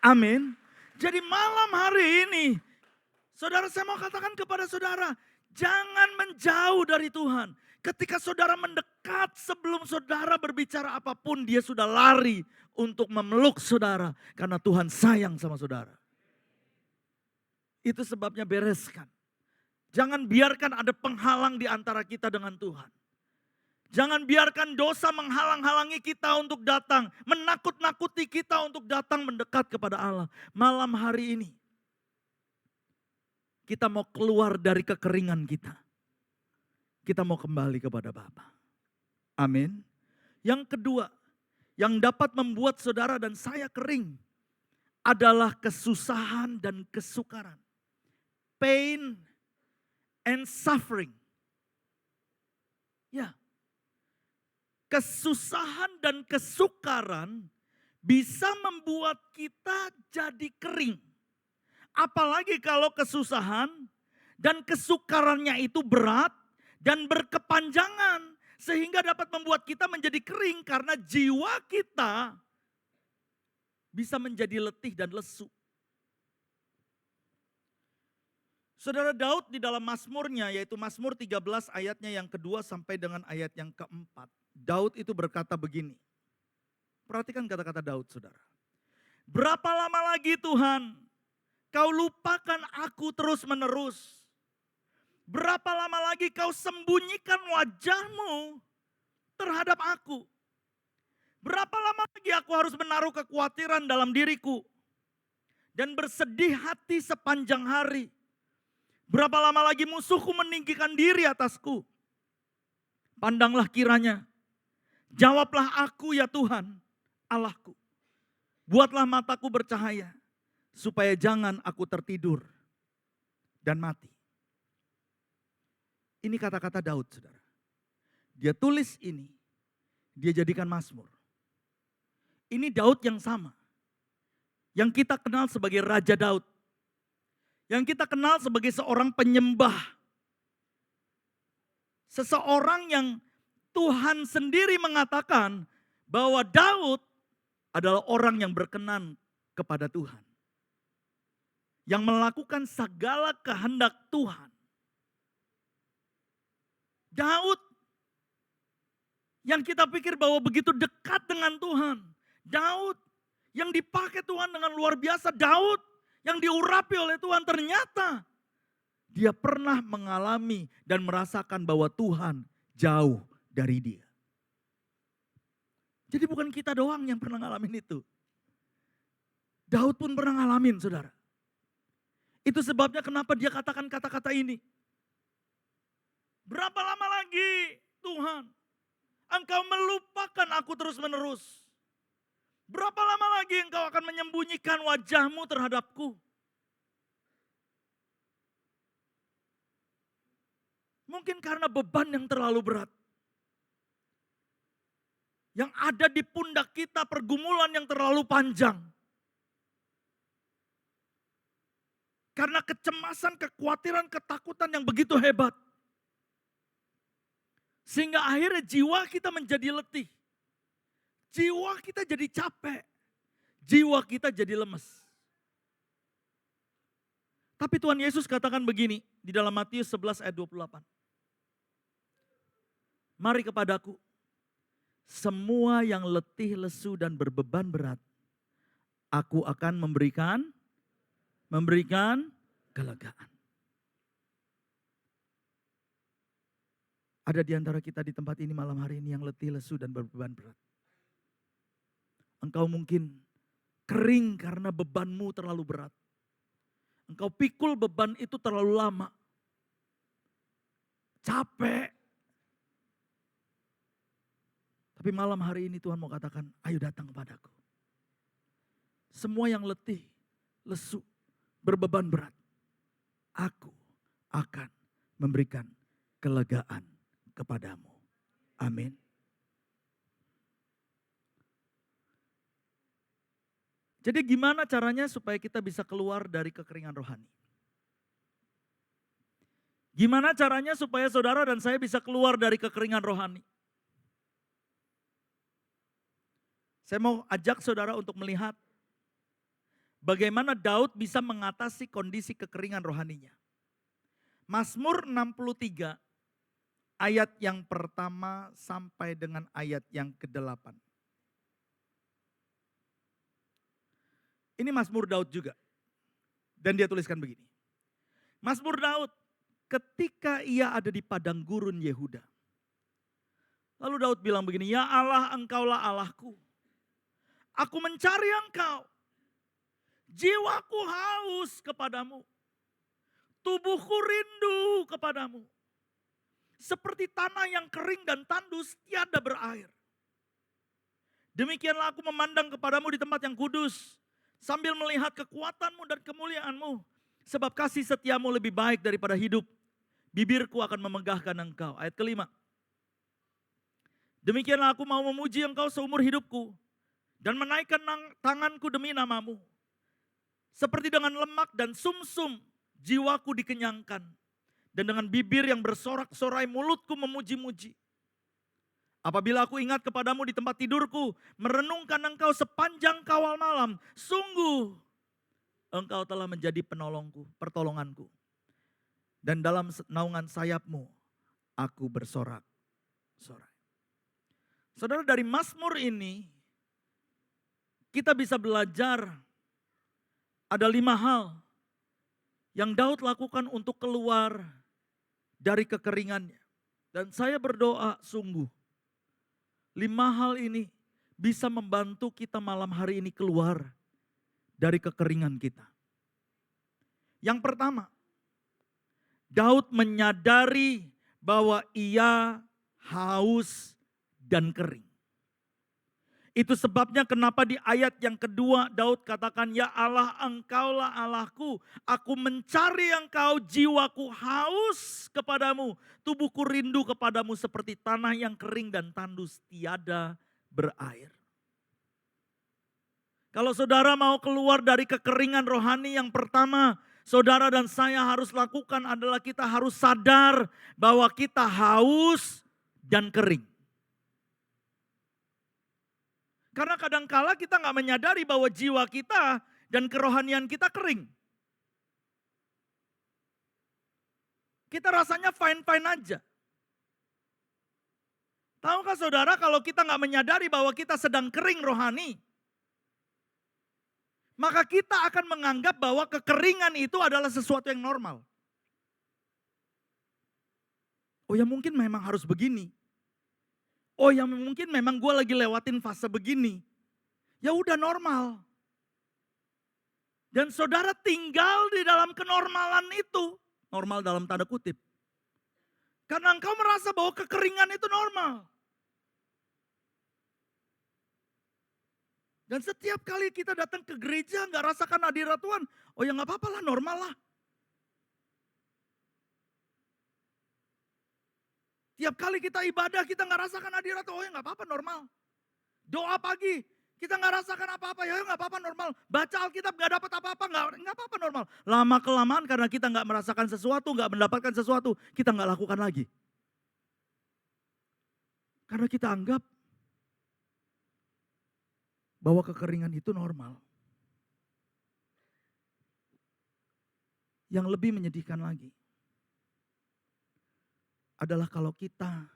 Amin. Jadi malam hari ini, saudara, saya mau katakan kepada saudara, jangan menjauh dari Tuhan. Ketika saudara mendekat, sebelum saudara berbicara apapun, dia sudah lari untuk memeluk saudara. Karena Tuhan sayang sama saudara. Itu sebabnya bereskan. Jangan biarkan ada penghalang di antara kita dengan Tuhan. Jangan biarkan dosa menghalang-halangi kita untuk datang. Menakut-nakuti kita untuk datang mendekat kepada Allah. Malam hari ini, kita mau keluar dari kekeringan kita. Kita mau kembali kepada Bapa. Amin. Yang kedua, yang dapat membuat saudara dan saya kering adalah kesusahan dan kesukaran. Pain and suffering. Ya. Kesusahan dan kesukaran bisa membuat kita jadi kering. Apalagi kalau kesusahan dan kesukarannya itu berat dan berkepanjangan. Sehingga dapat membuat kita menjadi kering karena jiwa kita bisa menjadi letih dan lesu. Saudara, Daud di dalam Mazmurnya, yaitu Mazmur 13 ayatnya yang kedua sampai dengan ayat yang keempat. Daud itu berkata begini. Perhatikan kata-kata Daud, saudara. Berapa lama lagi Tuhan kau lupakan aku terus menerus? Berapa lama lagi kau sembunyikan wajahmu terhadap aku? Berapa lama lagi aku harus menaruh kekhawatiran dalam diriku dan bersedih hati sepanjang hari? Berapa lama lagi musuhku meninggikan diri atasku? Pandanglah kiranya, jawablah aku ya Tuhan, Allahku. Buatlah mataku bercahaya, supaya jangan aku tertidur dan mati. Ini kata-kata Daud, saudara. Dia tulis ini, dia jadikan Mazmur. Ini Daud yang sama. Yang kita kenal sebagai Raja Daud. Yang kita kenal sebagai seorang penyembah. Seseorang yang Tuhan sendiri mengatakan bahwa Daud adalah orang yang berkenan kepada Tuhan. Yang melakukan segala kehendak Tuhan. Daud yang kita pikir bahwa begitu dekat dengan Tuhan. Daud yang dipakai Tuhan dengan luar biasa. Daud yang diurapi oleh Tuhan, ternyata dia pernah mengalami dan merasakan bahwa Tuhan jauh dari dia. Jadi bukan kita doang yang pernah ngalamin itu. Daud pun pernah ngalamin, saudara. Itu sebabnya kenapa dia katakan kata-kata ini. Berapa lama lagi Tuhan Engkau melupakan aku terus menerus? Berapa lama lagi Engkau akan menyembunyikan wajahmu terhadapku? Mungkin karena beban yang terlalu berat. Yang ada di pundak kita, pergumulan yang terlalu panjang. Karena kecemasan, kekhawatiran, ketakutan yang begitu hebat. Sehingga akhirnya jiwa kita menjadi letih. Jiwa kita jadi capek. Jiwa kita jadi lemes. Tapi Tuhan Yesus katakan begini di dalam Matius 11 ayat 28. Mari kepadaku, semua yang letih, lesu dan berbeban berat, aku akan memberikan kelegaan. Ada di antara kita di tempat ini malam hari ini yang letih, lesu dan berbeban berat. Engkau mungkin kering karena bebanmu terlalu berat. Engkau pikul beban itu terlalu lama. Capek. Tapi malam hari ini Tuhan mau katakan, ayo datang kepadaku. Semua yang letih, lesu, berbeban berat, aku akan memberikan kelegaan kepadamu. Amin. Jadi gimana caranya supaya kita bisa keluar dari kekeringan rohani? Gimana caranya supaya saudara dan saya bisa keluar dari kekeringan rohani? Saya mau ajak saudara untuk melihat bagaimana Daud bisa mengatasi kondisi kekeringan rohaninya. Mazmur 63 ayat yang pertama sampai dengan ayat yang ke-8. Ini Mazmur Daud juga. Dan dia tuliskan begini. Mazmur Daud ketika ia ada di padang gurun Yehuda. Lalu Daud bilang begini, ya Allah, engkaulah Allahku. Aku mencari engkau. Jiwaku haus kepadamu. Tubuhku rindu kepadamu. Seperti tanah yang kering dan tandus tiada berair. Demikianlah aku memandang kepadamu di tempat yang kudus. Sambil melihat kekuatanmu dan kemuliaanmu. Sebab kasih setiamu lebih baik daripada hidup. Bibirku akan memegahkan engkau. Ayat ke-5. Demikianlah aku mau memuji engkau seumur hidupku. Dan menaikkan tanganku demi namamu. Seperti dengan lemak dan sumsum jiwaku dikenyangkan. Dan dengan bibir yang bersorak-sorai mulutku memuji-muji. Apabila aku ingat kepadamu di tempat tidurku, merenungkan engkau sepanjang kawal malam. Sungguh engkau telah menjadi penolongku, pertolonganku. Dan dalam naungan sayapmu aku bersorak-sorai. Saudara, dari Mazmur ini kita bisa belajar ada 5 hal yang Daud lakukan untuk keluar dari kekeringannya. Dan saya berdoa sungguh 5 hal ini bisa membantu kita malam hari ini keluar dari kekeringan kita. Yang pertama, Daud menyadari bahwa ia haus dan kering. Itu sebabnya kenapa di ayat yang kedua Daud katakan, ya Allah, engkaulah Allahku. Aku mencari engkau, jiwaku haus kepadamu. Tubuhku rindu kepadamu seperti tanah yang kering dan tandus tiada berair. Kalau saudara mau keluar dari kekeringan rohani, yang pertama saudara dan saya harus lakukan adalah kita harus sadar bahwa kita haus dan kering. Karena kadangkala kita nggak menyadari bahwa jiwa kita dan kerohanian kita kering. Kita rasanya fine-fine aja. Tahukah saudara kalau kita nggak menyadari bahwa kita sedang kering rohani, maka kita akan menganggap bahwa kekeringan itu adalah sesuatu yang normal. Oh ya mungkin memang harus begini. Oh ya mungkin memang gue lagi lewatin fase begini. Ya udah normal. Dan saudara tinggal di dalam kenormalan itu. Normal dalam tanda kutip. Karena engkau merasa bahwa kekeringan itu normal. Dan setiap kali kita datang ke gereja gak rasakan hadirat Tuhan. Oh ya gak apa-apa lah, normal lah. Tiap kali kita ibadah kita gak rasakan hadirat Tuhan. Oh ya gak apa-apa, normal. Doa pagi kita gak rasakan apa-apa. Ya gak apa-apa, normal. Baca Alkitab gak dapat apa-apa. Gak apa-apa, normal. Lama kelamaan karena kita gak merasakan sesuatu, gak mendapatkan sesuatu, kita gak lakukan lagi. Karena kita anggap bahwa kekeringan itu normal. Yang lebih menyedihkan lagi adalah kalau kita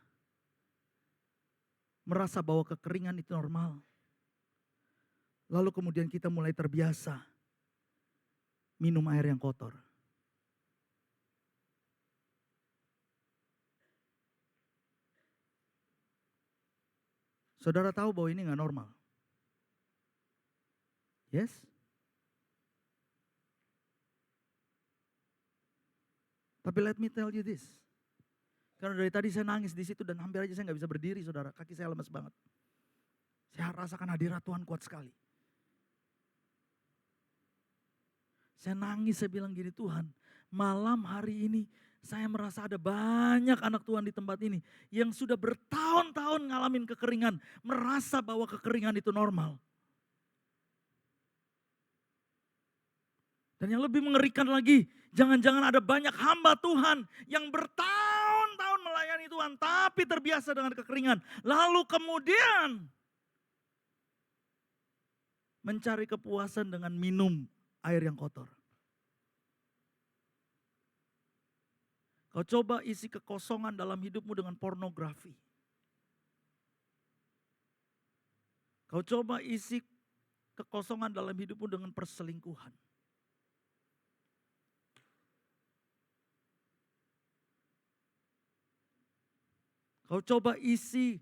merasa bahwa kekeringan itu normal. Lalu kemudian kita mulai terbiasa minum air yang kotor. Saudara tahu bahwa ini gak normal. Yes? Tapi let me tell you this. Karena dari tadi saya nangis di situ dan hampir aja saya gak bisa berdiri saudara. Kaki saya lemas banget. Saya rasakan hadirat Tuhan kuat sekali. Saya nangis, saya bilang gini, Tuhan malam hari ini saya merasa ada banyak anak Tuhan di tempat ini. Yang sudah bertahun-tahun ngalamin kekeringan. Merasa bahwa kekeringan itu normal. Dan yang lebih mengerikan lagi, jangan-jangan ada banyak hamba Tuhan yang bertahun-tahun melayani Tuhan, tapi terbiasa dengan kekeringan. Lalu kemudian mencari kepuasan dengan minum air yang kotor. Kau coba isi kekosongan dalam hidupmu dengan pornografi. Kau coba isi kekosongan dalam hidupmu dengan perselingkuhan. Kau coba isi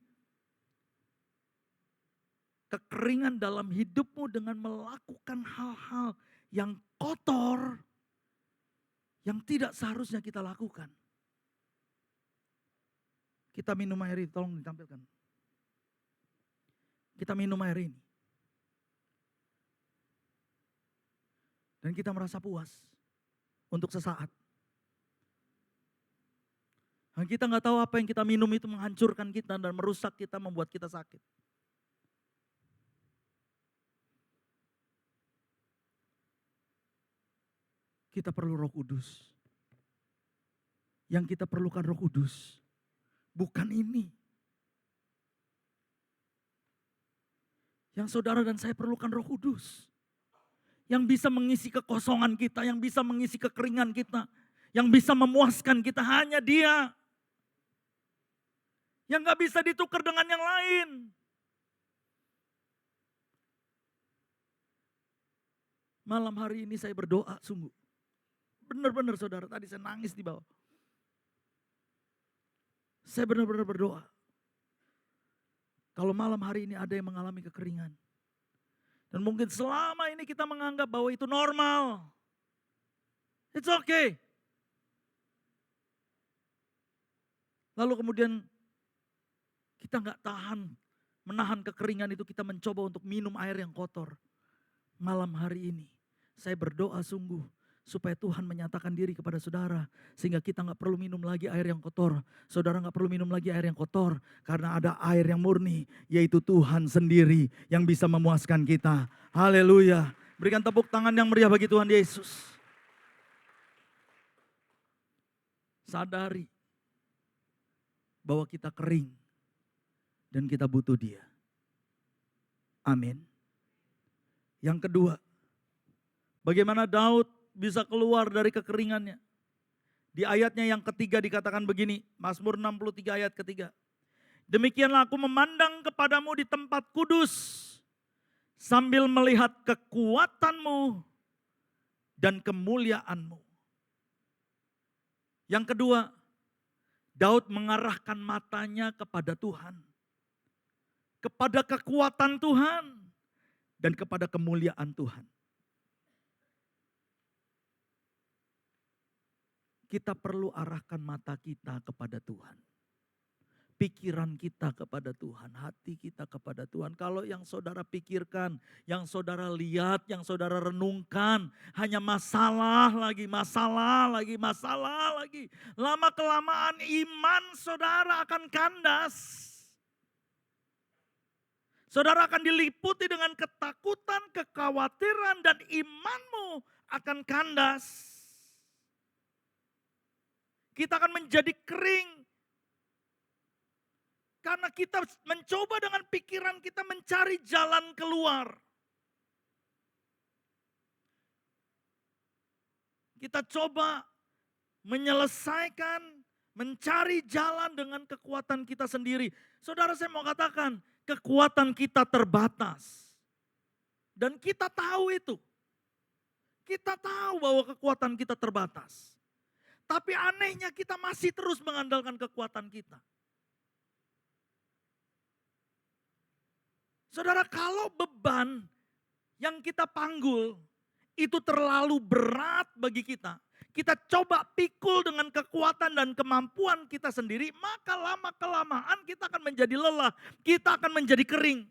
kekeringan dalam hidupmu dengan melakukan hal-hal yang kotor, yang tidak seharusnya kita lakukan. Kita minum air ini, tolong ditampilkan. Kita minum air ini. Dan kita merasa puas untuk sesaat. Dan kita nggak tahu apa yang kita minum itu menghancurkan kita dan merusak kita, membuat kita sakit. Kita perlu Roh Kudus. Yang kita perlukan Roh Kudus. Bukan ini. Yang saudara dan saya perlukan Roh Kudus. Yang bisa mengisi kekosongan kita, yang bisa mengisi kekeringan kita. Yang bisa memuaskan kita, hanya Dia. Yang gak bisa ditukar dengan yang lain. Malam hari ini saya berdoa sungguh. Benar-benar saudara, tadi saya nangis di bawah. Saya benar-benar berdoa. Kalau malam hari ini ada yang mengalami kekeringan. Dan mungkin selama ini kita menganggap bahwa itu normal. It's okay. Lalu kemudian kita gak tahan, menahan kekeringan itu, kita mencoba untuk minum air yang kotor. Malam hari ini saya berdoa sungguh supaya Tuhan menyatakan diri kepada saudara. Sehingga kita gak perlu minum lagi air yang kotor. Saudara gak perlu minum lagi air yang kotor. Karena ada air yang murni, yaitu Tuhan sendiri yang bisa memuaskan kita. Haleluya. Berikan tepuk tangan yang meriah bagi Tuhan Yesus. Sadari bahwa kita kering dan kita butuh Dia. Amin. Yang kedua, bagaimana Daud bisa keluar dari kekeringannya. Di ayatnya yang ketiga dikatakan begini, Mazmur 63 ayat ketiga. Demikianlah aku memandang kepadamu di tempat kudus, sambil melihat kekuatanmu dan kemuliaanmu. Yang kedua, Daud mengarahkan matanya kepada Tuhan. Kepada kekuatan Tuhan dan kepada kemuliaan Tuhan. Kita perlu arahkan mata kita kepada Tuhan. Pikiran kita kepada Tuhan, hati kita kepada Tuhan. Kalau yang saudara pikirkan, yang saudara lihat, yang saudara renungkan, hanya masalah lagi, masalah lagi, masalah lagi. Lama kelamaan iman saudara akan kandas. Saudara akan diliputi dengan ketakutan, kekhawatiran, dan imanmu akan kandas. Kita akan menjadi kering. Karena kita mencoba dengan pikiran kita mencari jalan keluar. Kita coba menyelesaikan, mencari jalan dengan kekuatan kita sendiri. Saudara, saya mau katakan, kekuatan kita terbatas. Dan kita tahu itu. Kita tahu bahwa kekuatan kita terbatas. Tapi anehnya kita masih terus mengandalkan kekuatan kita. Saudara, kalau beban yang kita panggul itu terlalu berat bagi kita. Kita coba pikul dengan kekuatan dan kemampuan kita sendiri, maka lama-kelamaan kita akan menjadi lelah, kita akan menjadi kering.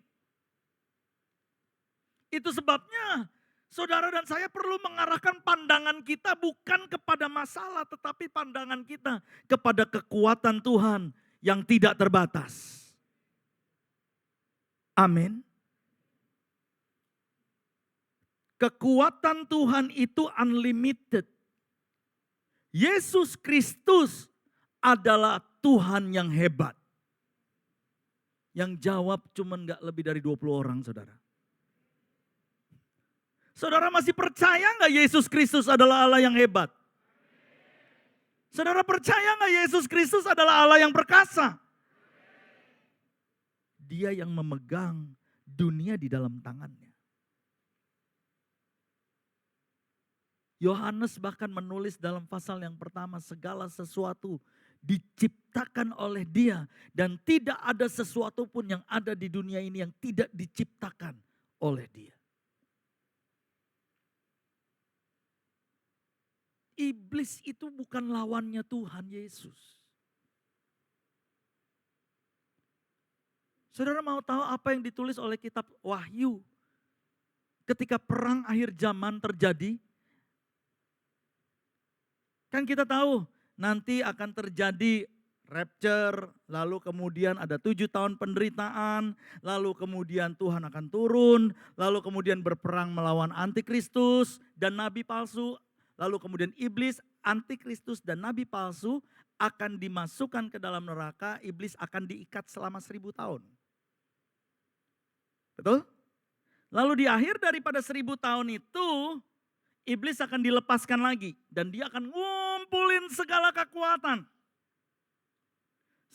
Itu sebabnya saudara dan saya perlu mengarahkan pandangan kita bukan kepada masalah, tetapi pandangan kita kepada kekuatan Tuhan yang tidak terbatas. Amin. Kekuatan Tuhan itu unlimited. Yesus Kristus adalah Tuhan yang hebat. Yang jawab cuma gak lebih dari 20 orang, saudara. Saudara masih percaya gak Yesus Kristus adalah Allah yang hebat? Saudara percaya gak Yesus Kristus adalah Allah yang perkasa? Dia yang memegang dunia di dalam tangannya. Yohanes bahkan menulis dalam pasal yang pertama, segala sesuatu diciptakan oleh Dia dan tidak ada sesuatu pun yang ada di dunia ini yang tidak diciptakan oleh Dia. Iblis itu bukan lawannya Tuhan Yesus. Saudara mau tahu apa yang ditulis oleh kitab Wahyu? Ketika perang akhir zaman terjadi, kan kita tahu nanti akan terjadi rapture, lalu kemudian ada 7 tahun penderitaan, lalu kemudian Tuhan akan turun, lalu kemudian berperang melawan antikristus dan nabi palsu, lalu kemudian iblis, antikristus dan nabi palsu akan dimasukkan ke dalam neraka, iblis akan diikat selama 1000 tahun. Betul? Lalu di akhir daripada 1000 tahun itu, iblis akan dilepaskan lagi. Dan dia akan ngumpulin segala kekuatan.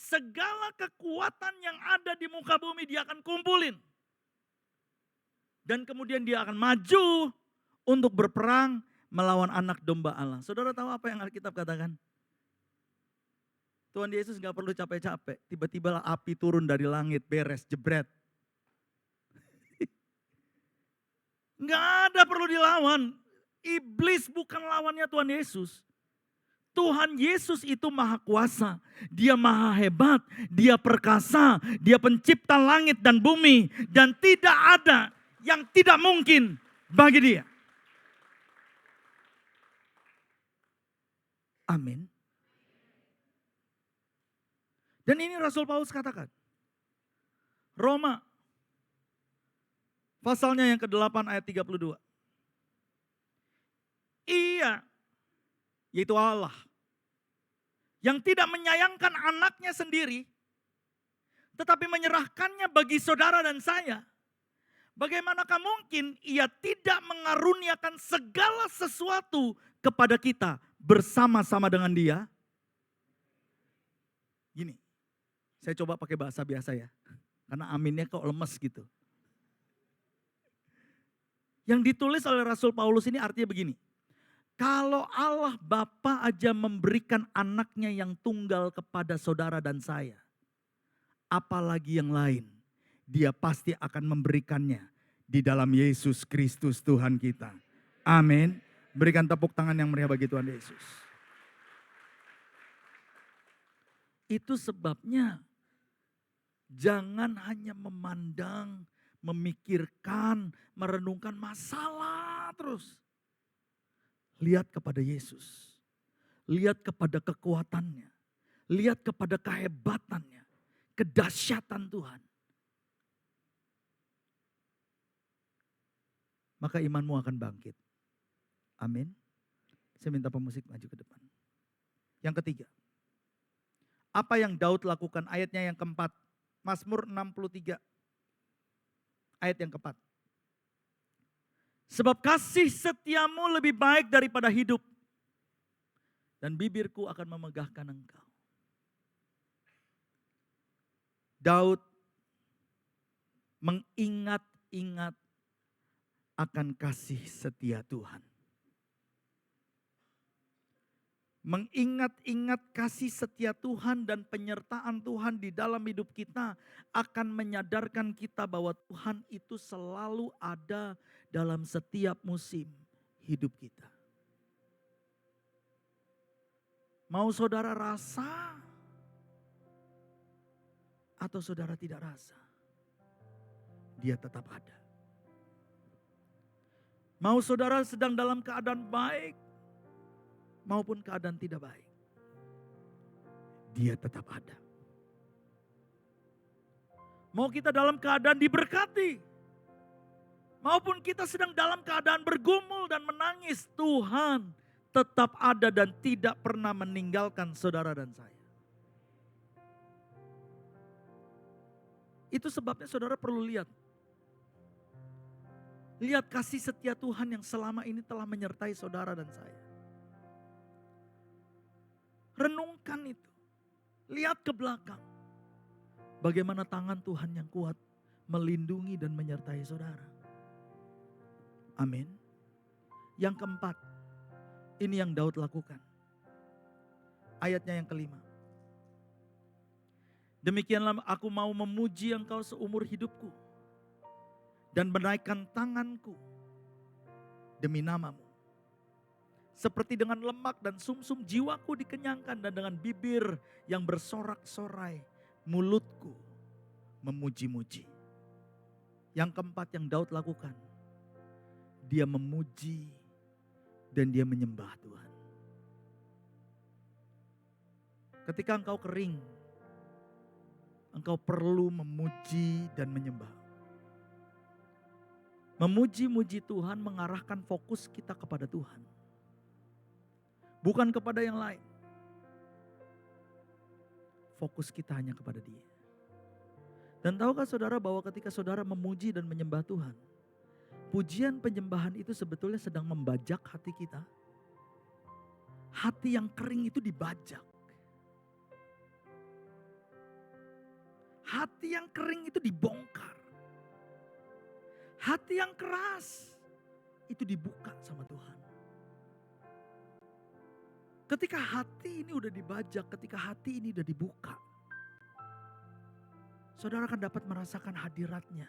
Segala kekuatan yang ada di muka bumi dia akan kumpulin. Dan kemudian dia akan maju untuk berperang melawan anak domba Allah. Saudara tahu apa yang Alkitab katakan? Tuhan Yesus gak perlu capek-capek. Tiba-tiba api turun dari langit, beres, jebret. Gak ada perlu dilawan. Iblis bukan lawannya Tuhan Yesus. Tuhan Yesus itu maha kuasa. Dia maha hebat. Dia perkasa. Dia pencipta langit dan bumi. Dan tidak ada yang tidak mungkin bagi dia. Amin. Dan ini Rasul Paulus katakan. Roma pasalnya yang ke-8 ayat 32. Ia, yaitu Allah, yang tidak menyayangkan anaknya sendiri, tetapi menyerahkannya bagi saudara dan saya, Bagaimanakah mungkin ia tidak mengaruniakan segala sesuatu kepada kita bersama-sama dengan dia? Gini, saya coba pakai bahasa biasa ya. Karena aminnya kok lemes gitu. Yang ditulis oleh Rasul Paulus ini artinya begini. Kalau Allah Bapa aja memberikan anaknya yang tunggal kepada saudara dan saya. Apalagi yang lain. Dia pasti akan memberikannya di dalam Yesus Kristus Tuhan kita. Amin. Berikan tepuk tangan yang meriah bagi Tuhan Yesus. Itu sebabnya jangan hanya memandang, memikirkan, merenungkan masalah terus. Lihat kepada Yesus. Lihat kepada kekuatannya. Lihat kepada kehebatannya. Kedahsyatan Tuhan. Maka imanmu akan bangkit. Amin. Saya minta pemusik maju ke depan. Yang ketiga. Apa yang Daud lakukan? Ayatnya yang keempat. Mazmur 63. Ayat yang keempat. Sebab kasih setiamu lebih baik daripada hidup. Dan bibirku akan memegahkan engkau. Daud mengingat-ingat akan kasih setia Tuhan. Mengingat-ingat kasih setia Tuhan dan penyertaan Tuhan di dalam hidup kita akan menyadarkan kita bahwa Tuhan itu selalu ada dalam setiap musim hidup kita. Mau saudara rasa atau saudara tidak rasa, dia tetap ada. Mau saudara sedang dalam keadaan baik maupun keadaan tidak baik, dia tetap ada. Mau kita dalam keadaan diberkati, maupun kita sedang dalam keadaan bergumul dan menangis, Tuhan tetap ada dan tidak pernah meninggalkan saudara dan saya. Itu sebabnya saudara perlu lihat. Lihat kasih setia Tuhan yang selama ini telah menyertai saudara dan saya. Renungkan itu. Lihat ke belakang. Bagaimana tangan Tuhan yang kuat melindungi dan menyertai saudara. Amin. Yang keempat, ini yang Daud lakukan. Ayatnya yang kelima. Demikianlah aku mau memuji engkau seumur hidupku. Dan menaikkan tanganku demi namamu. Seperti dengan lemak dan sumsum jiwaku dikenyangkan dan dengan bibir yang bersorak-sorai mulutku memuji-muji. Yang keempat yang Daud lakukan. Dia memuji dan dia menyembah Tuhan. Ketika engkau kering, engkau perlu memuji dan menyembah. Memuji-muji Tuhan mengarahkan fokus kita kepada Tuhan. Bukan kepada yang lain. Fokus kita hanya kepada Dia. Dan tahukah saudara bahwa ketika saudara memuji dan menyembah Tuhan, pujian penyembahan itu sebetulnya sedang membajak hati kita. Hati yang kering itu dibajak. Hati yang kering itu dibongkar. Hati yang keras itu dibuka sama Tuhan. Ketika hati ini udah dibajak, ketika hati ini udah dibuka, saudara akan dapat merasakan hadiratnya.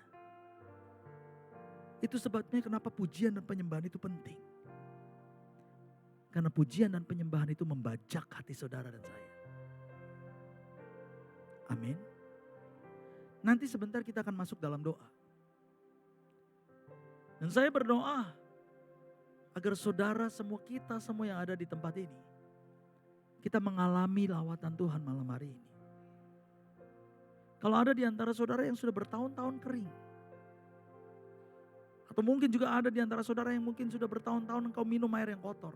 Itu sebabnya kenapa pujian dan penyembahan itu penting. Karena pujian dan penyembahan itu membajak hati saudara dan saya. Amin. Nanti sebentar kita akan masuk dalam doa. Dan saya berdoa agar saudara semua kita semua yang ada di tempat ini, kita mengalami lawatan Tuhan malam hari ini. Kalau ada di antara saudara yang sudah bertahun-tahun kering, atau mungkin juga ada di antara saudara yang mungkin sudah bertahun-tahun engkau minum air yang kotor.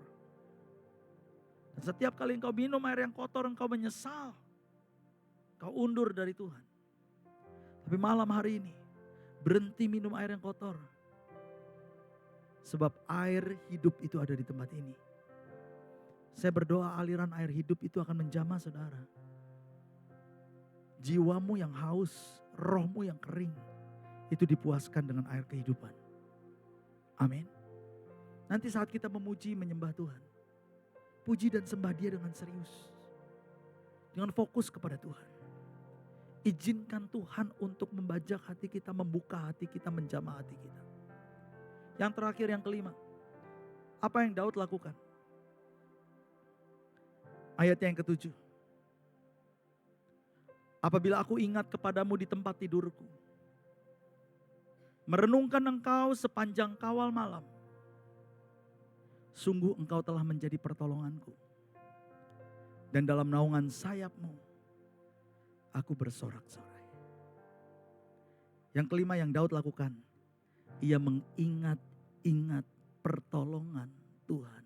Dan setiap kali engkau minum air yang kotor engkau menyesal, engkau undur dari Tuhan. Tapi malam hari ini, Berhenti minum air yang kotor. Sebab air hidup itu ada di tempat ini. Saya berdoa aliran air hidup itu akan menjamah saudara. Jiwamu yang haus, rohmu yang kering, itu dipuaskan dengan air kehidupan. Amin. Nanti saat kita memuji, menyembah Tuhan, puji dan sembah Dia dengan serius. Dengan fokus kepada Tuhan. Izinkan Tuhan untuk membajak hati kita, membuka hati kita, menjamah hati kita. Yang terakhir, yang kelima. Apa yang Daud lakukan? Ayatnya yang ke-7. Apabila aku ingat kepadamu di tempat tidurku, merenungkan engkau sepanjang kawal malam, sungguh engkau telah menjadi pertolonganku. Dan dalam naungan sayapmu, aku bersorak-sorai. Yang kelima yang Daud lakukan, ia mengingat-ingat pertolongan Tuhan.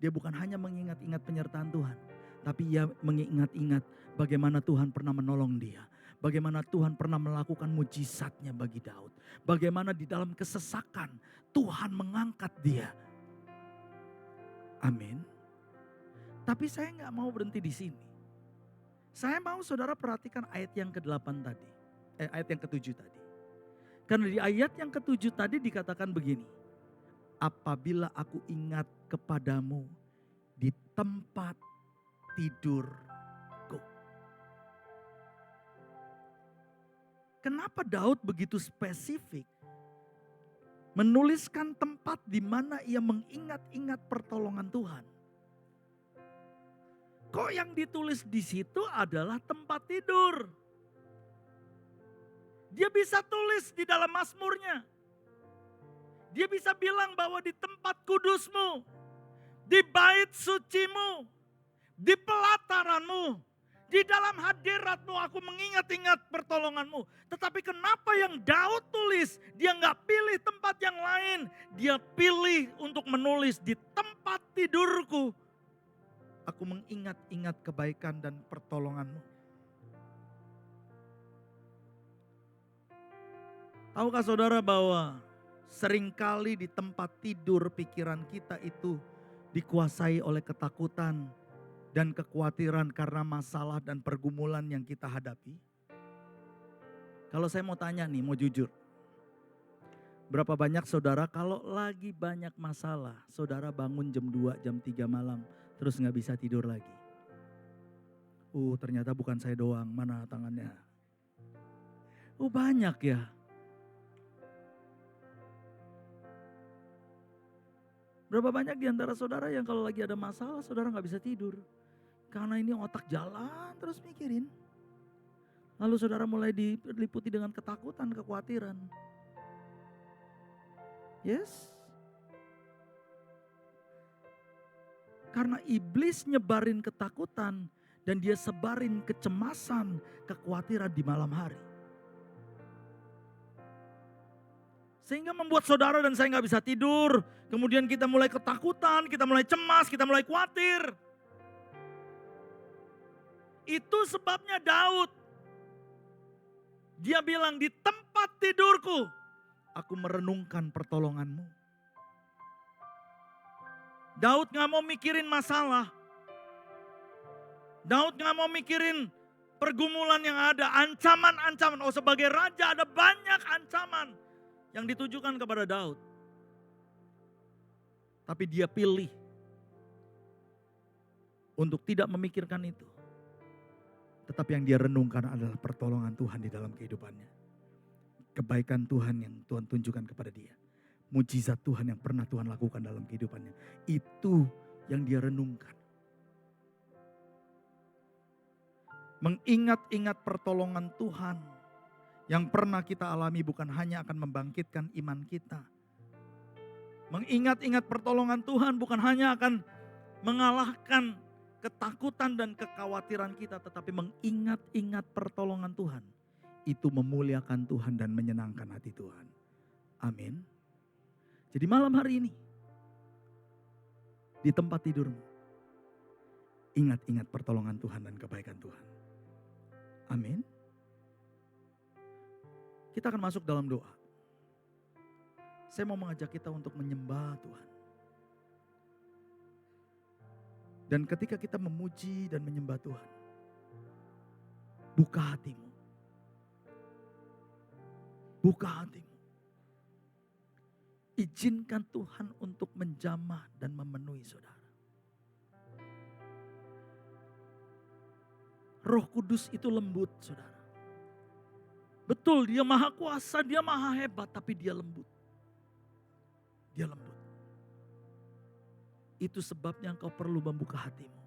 Dia bukan hanya mengingat-ingat penyertaan Tuhan, tapi ia mengingat-ingat bagaimana Tuhan pernah menolong dia. Bagaimana Tuhan pernah melakukan mujizatnya bagi Daud. Bagaimana di dalam kesesakan Tuhan mengangkat dia. Amin. Tapi saya nggak mau berhenti di sini. Saya mau saudara perhatikan ayat yang ke-8 tadi. Ayat yang ke-7 tadi. Karena di ayat yang ke-7 tadi dikatakan begini. Apabila aku ingat kepadamu di tempat tidurku. Kenapa Daud begitu spesifik menuliskan tempat di mana ia mengingat-ingat pertolongan Tuhan? Kok yang ditulis di situ adalah tempat tidur? Dia bisa tulis di dalam Mazmurnya. Dia bisa bilang bahwa di tempat kudusmu, di bait sucimu, di pelataranmu, di dalam hadiratmu aku mengingat-ingat pertolonganmu. Tetapi kenapa yang Daud tulis, dia nggak pilih tempat yang lain. Dia pilih untuk menulis di tempat tidurku. Aku mengingat-ingat kebaikan dan pertolonganmu. Tahukah saudara bahwa seringkali di tempat tidur pikiran kita itu dikuasai oleh ketakutan dan kekhawatiran karena masalah dan pergumulan yang kita hadapi? Kalau saya mau tanya nih, mau jujur. Berapa banyak saudara kalau lagi banyak masalah, saudara bangun jam 2, jam 3 malam, terus gak bisa tidur lagi. Ternyata bukan saya doang, mana tangannya? Banyak ya. Berapa banyak di antara saudara yang kalau lagi ada masalah, saudara gak bisa tidur. Karena ini otak jalan terus mikirin. Lalu saudara mulai diliputi dengan ketakutan, kekhawatiran. Yes. Karena iblis nyebarin ketakutan dan dia sebarin kecemasan, kekhawatiran di malam hari. Sehingga membuat saudara dan saya gak bisa tidur. Kemudian kita mulai ketakutan, kita mulai cemas, kita mulai khawatir. Itu sebabnya Daud. Dia bilang di tempat tidurku, aku merenungkan pertolonganmu. Daud gak mau mikirin masalah. Daud gak mau mikirin pergumulan yang ada, ancaman-ancaman. Sebagai raja ada banyak ancaman yang ditujukan kepada Daud. Tapi dia pilih untuk tidak memikirkan itu. Tetapi yang dia renungkan adalah pertolongan Tuhan di dalam kehidupannya. Kebaikan Tuhan yang Tuhan tunjukkan kepada dia. Mujizat Tuhan yang pernah Tuhan lakukan dalam kehidupannya. Itu yang dia renungkan. Mengingat-ingat pertolongan Tuhan yang pernah kita alami bukan hanya akan membangkitkan iman kita. Mengingat-ingat pertolongan Tuhan bukan hanya akan mengalahkan ketakutan dan kekhawatiran kita, tetapi mengingat-ingat pertolongan Tuhan. Itu memuliakan Tuhan dan menyenangkan hati Tuhan. Amin. Jadi malam hari ini, di tempat tidurmu, ingat-ingat pertolongan Tuhan dan kebaikan Tuhan. Amin. Kita akan masuk dalam doa. Saya mau mengajak kita untuk menyembah Tuhan. Dan ketika kita memuji dan menyembah Tuhan, buka hatimu. Buka hatimu. Izinkan Tuhan untuk menjamah dan memenuhi saudara. Roh Kudus itu lembut, saudara. Betul, dia maha kuasa, dia maha hebat, tapi dia lembut. Dia lembut. Itu sebabnya engkau perlu membuka hatimu.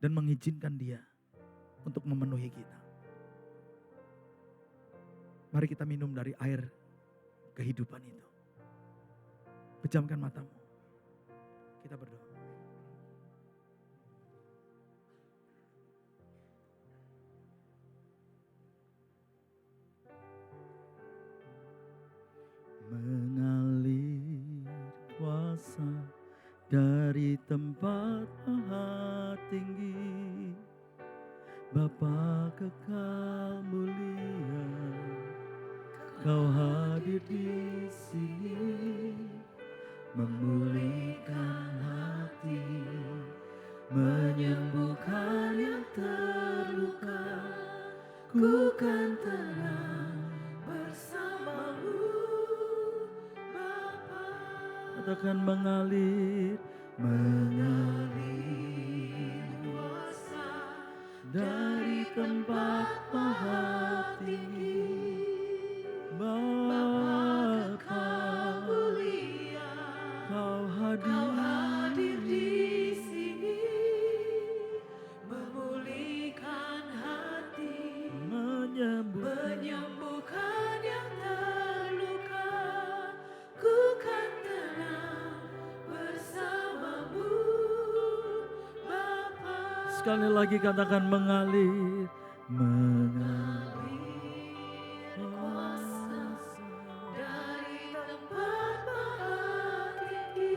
Dan mengizinkan dia untuk memenuhi kita. Mari kita minum dari air kehidupan itu. Pejamkan matamu. Kita berdoa. Mengalir kuasa dari tempat maha tinggi, Bapa kekal mulia, Kau hadir di sini, memulihkan hati, menyembuhkan yang terluka, ku kan tenang bersamamu, Bapa. Katakan mengalir, mengalir kuasa dari tempat maha tinggi, Bapa kau mulia, Kau hadir di sini, memulihkan hati, menyembuhkan yang terluka, ku kan tenang bersamamu, Bapa. Sekali lagi katakan mengalir, mengalir kuasa dari tempat maha tinggi,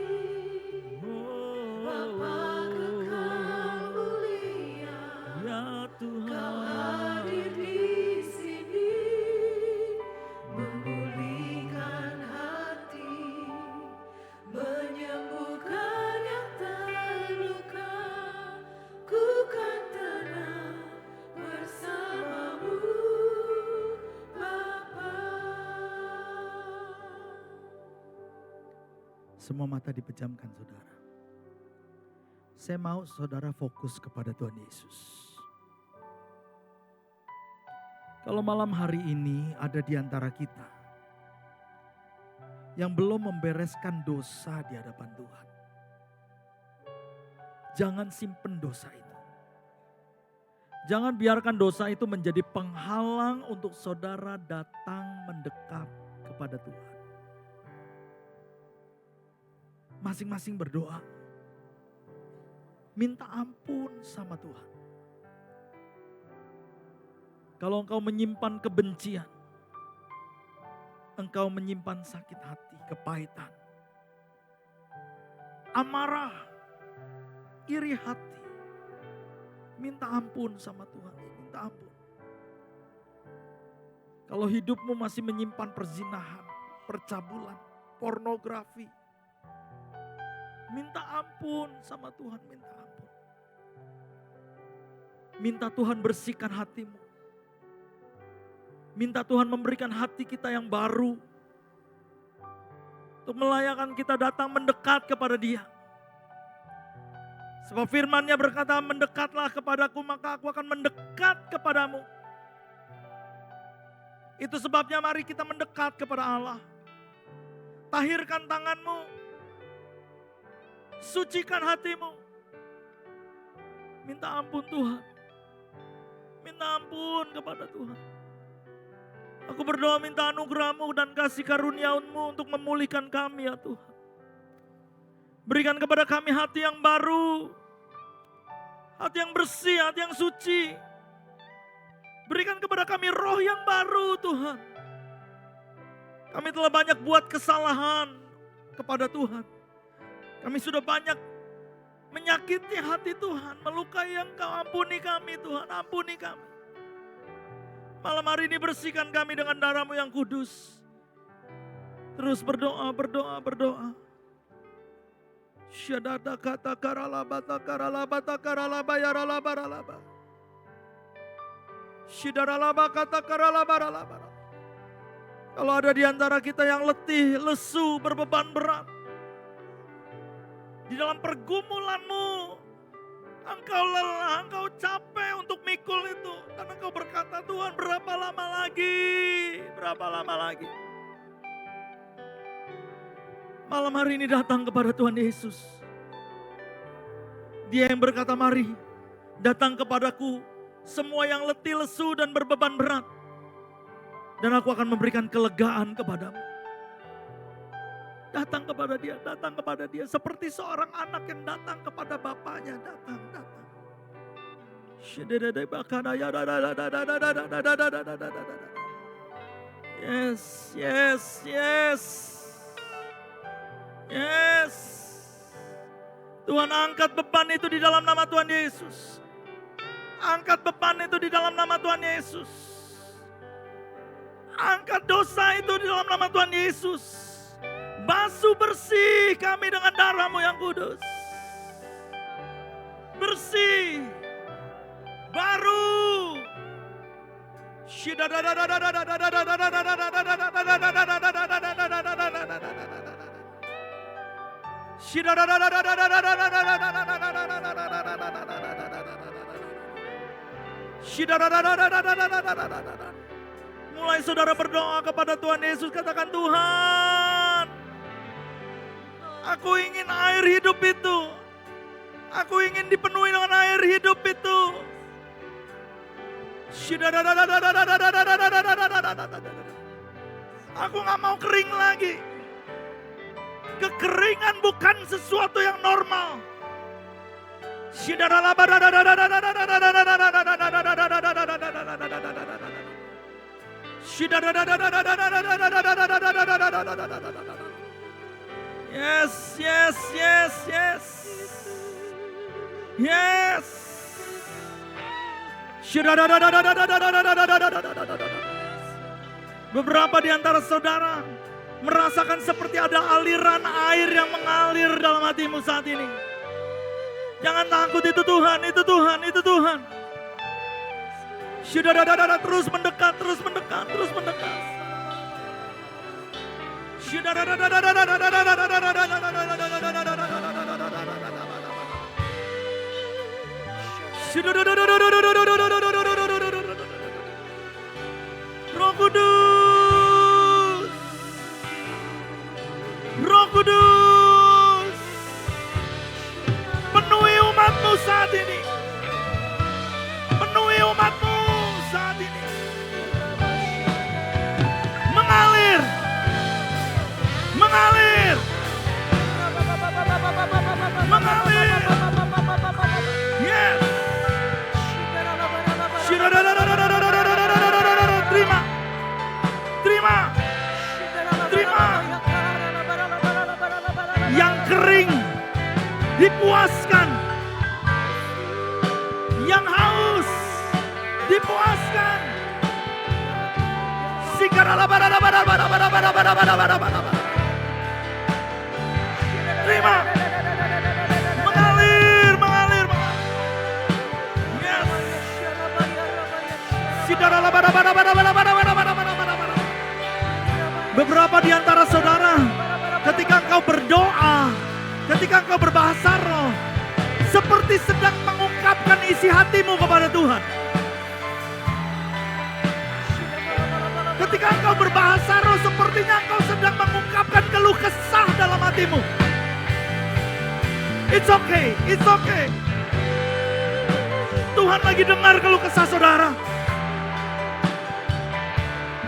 Bapa kekal mulia, ya Tuhan, Kau hadir di sini, memulihkan hati, menyembuhkan yang terluka, ku kan tenang bersamamu, Bapa. Semua mata dipejamkan, saudara. Saya mau saudara fokus kepada Tuhan Yesus. Kalau malam hari ini ada di antara kita yang belum membereskan dosa di hadapan Tuhan, jangan simpen dosa itu. Jangan biarkan dosa itu menjadi penghalang untuk saudara datang mendekat kepada Tuhan. Masing-masing berdoa, minta ampun sama Tuhan. Kalau engkau menyimpan kebencian, engkau menyimpan sakit hati, kepahitan, amarah, iri hati, minta ampun sama Tuhan, minta ampun. Kalau hidupmu masih menyimpan perzinahan, percabulan, pornografi, minta ampun sama Tuhan, minta ampun. Minta Tuhan bersihkan hatimu. Minta Tuhan memberikan hati kita yang baru. Untuk melayakkan kita datang mendekat kepada Dia. Sebab firman-Nya berkata, mendekatlah kepadaku maka aku akan mendekat kepadamu. Itu sebabnya mari kita mendekat kepada Allah. Tahirkan tanganmu. Sucikan hatimu. Minta ampun Tuhan. Minta ampun kepada Tuhan. Aku berdoa minta anugerah-Mu dan kasih karunia-Mu untuk memulihkan kami ya Tuhan. Berikan kepada kami hati yang baru. Hati yang bersih, hati yang suci. Berikan kepada kami roh yang baru Tuhan. Kami telah banyak buat kesalahan kepada Tuhan. Kami sudah banyak menyakiti hati Tuhan. Melukai Engkau, ampuni kami Tuhan, ampuni kami. Malam hari ini bersihkan kami dengan darah-Mu yang kudus. Terus berdoa. Syadada kata karalabata karalabata karalaba yaralabaralaba. Syidaralaba kata karalabaralaba. Kalau ada di antara kita yang letih, lesu, berbeban berat. Di dalam pergumulanmu, engkau lelah, engkau capek untuk mikul itu. Dan engkau berkata, Tuhan berapa lama lagi? Berapa lama lagi? Malam hari ini datang kepada Tuhan Yesus. Dia yang berkata, mari datang kepadaku semua yang letih, lesu dan berbeban berat. Dan aku akan memberikan kelegaan kepadamu. Datang kepada dia. Seperti seorang anak yang datang kepada bapaknya. Datang. Yes. Tuhan angkat beban itu di dalam nama Tuhan Yesus. Angkat beban itu di dalam nama Tuhan Yesus. Angkat dosa itu di dalam nama Tuhan Yesus. Basuh bersih kami dengan darah-Mu yang kudus. Bersih. Baru. Mulai saudara berdoa kepada Tuhan Yesus, katakan, Tuhan, aku ingin air hidup itu. Aku ingin dipenuhi dengan air hidup itu. Aku gak mau kering lagi. Kekeringan bukan sesuatu yang normal. Yes. Beberapa di antara saudara merasakan seperti ada aliran air yang mengalir dalam hatimu saat ini. Jangan takut, itu Tuhan. Terus mendekat. Roh Kudus, penuhi umat-Mu saat ini. Mengalir. Yes. Terima. Yang kering dipuaskan. Yang haus dipuaskan. Terima. Mengalir. Yes. Beberapa di antara saudara, ketika engkau berdoa, ketika engkau berbahasa roh, seperti sedang mengungkapkan isi hatimu kepada Tuhan. Ketika engkau berbahasa roh, sepertinya engkau sedang mengungkapkan keluh kesah dalam hatimu. It's okay. Tuhan lagi dengar keluh kesah saudara.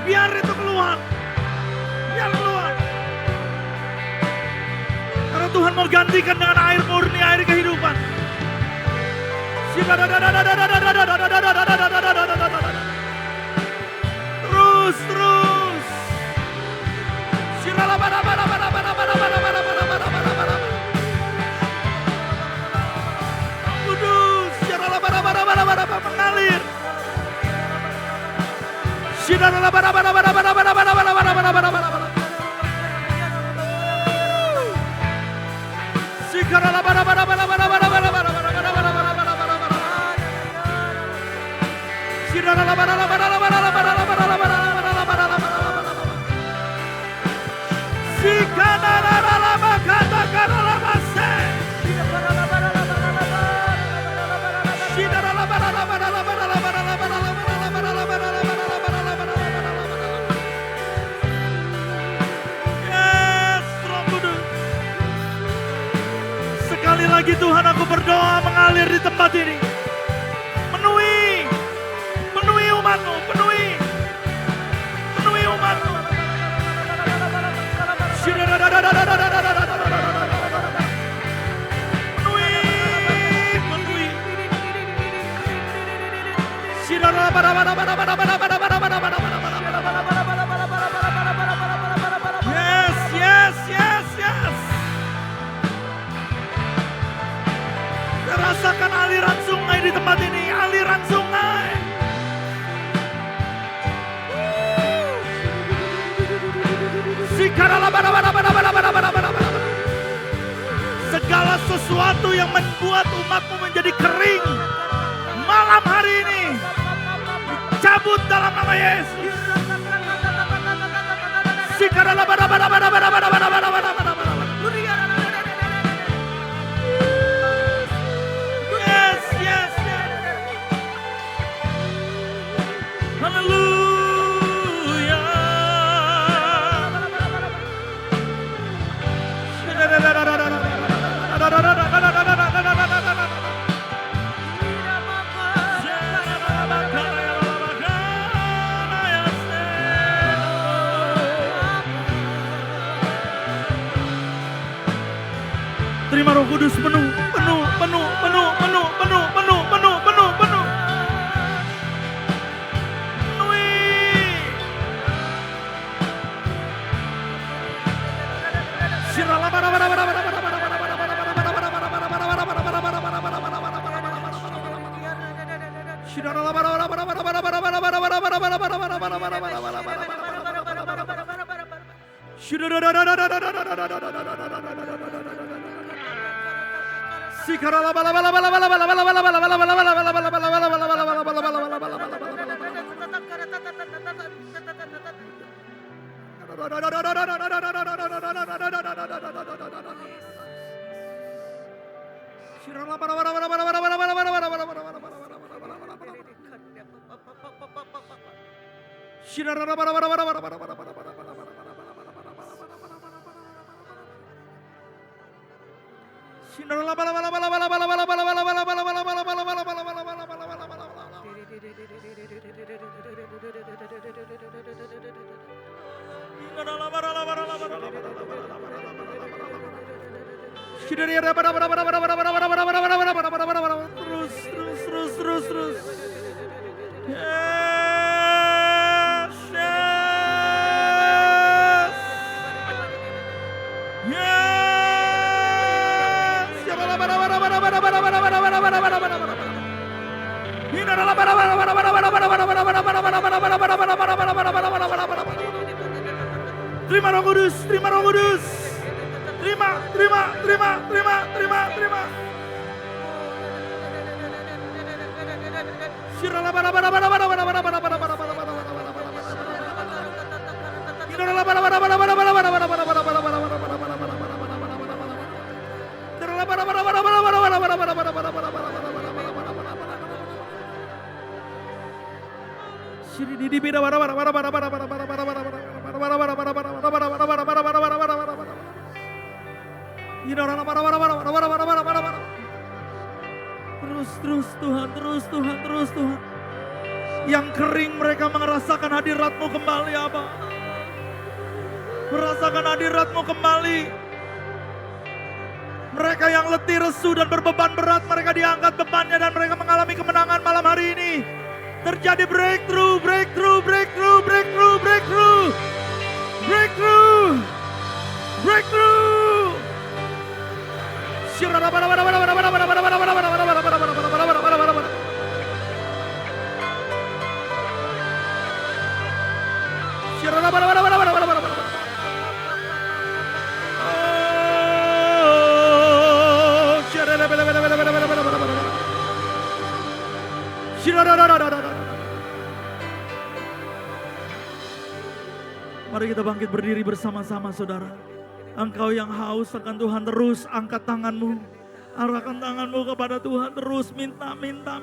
Biar itu keluar. Karena Tuhan mau gantikan dengan air murni, air kehidupan. Terus. Kudus, mengalir. Yes, Roh Kudus. Sekali lagi Tuhan, aku berdoa mengalir di tempat ini. Penuhi umat-Mu, penuhi umat-Mu. Penuhi. Yes. Saya rasakan aliran sungai di tempat ini, aliran sungai. Segala sesuatu yang membuat umat-Mu menjadi kering malam hari ini cabut dalam nama Yesus. Yes. Haleluya. Terima Roh Kudus penuh. Terus. Terima Roh Kudus. Terima. Terus Tuhan. Yang kering mereka merasakan hadirat-Mu kembali, Abah. Merasakan hadirat-Mu kembali. Mereka yang letih, lesu dan berbeban berat, mereka diangkat bebannya dan mereka mengalami kemenangan malam hari ini. Terjadi breakthrough. Mari kita bangkit berdiri bersama-sama saudara. Engkau yang haus akan Tuhan, terus angkat tanganmu. Arahkan tanganmu kepada Tuhan, terus minta. Minta.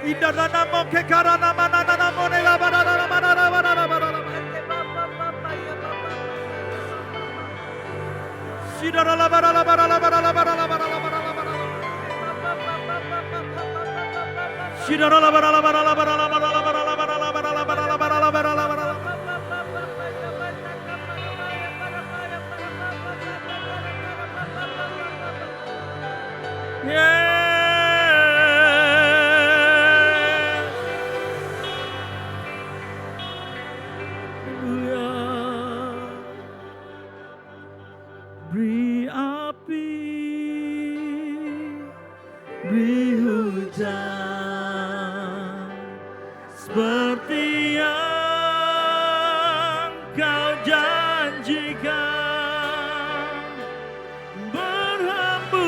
Idadana mo kekarana manana mo nela barara. Sidara la barala. Sidara la barala. Beri api, beri hujan, seperti yang kau janjikan. Berhembus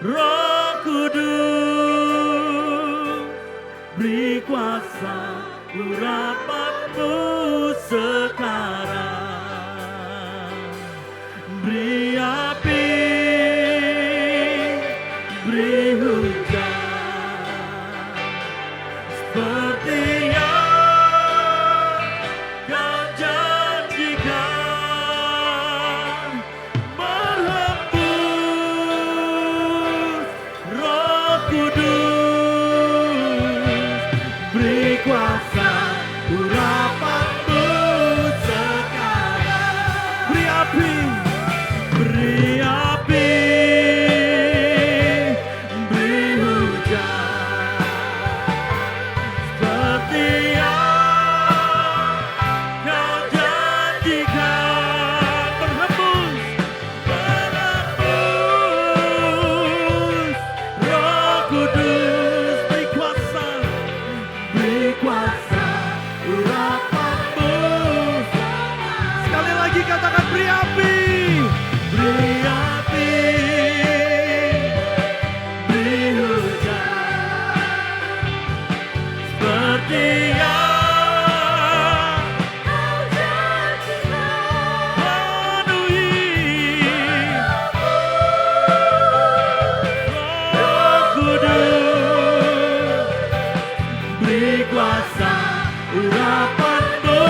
Roh Kudus, beri kuasa urapanmu sekarang. Beri api, beri hujan, seperti yang kau janjikan. Berhembus Roh Kudus, beri kuasa urapanmu sekarang. Beri api, beri api, beri hujan, seperti yang kau janjikan. Berhembus Roh Kudus, beri kuasa urapanmu. Sekali lagi katakan beri api. Beri api, beri hujan, seperti yang kau janjikan. Penuhi Roh Kudus, beri kuasa urapanmu.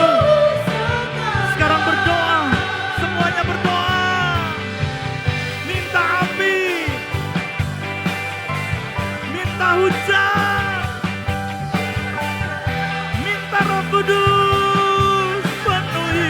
Sekarang berdoa, semuanya berdoa. Minta api, minta hujan, minta Roh Kudus penuhi.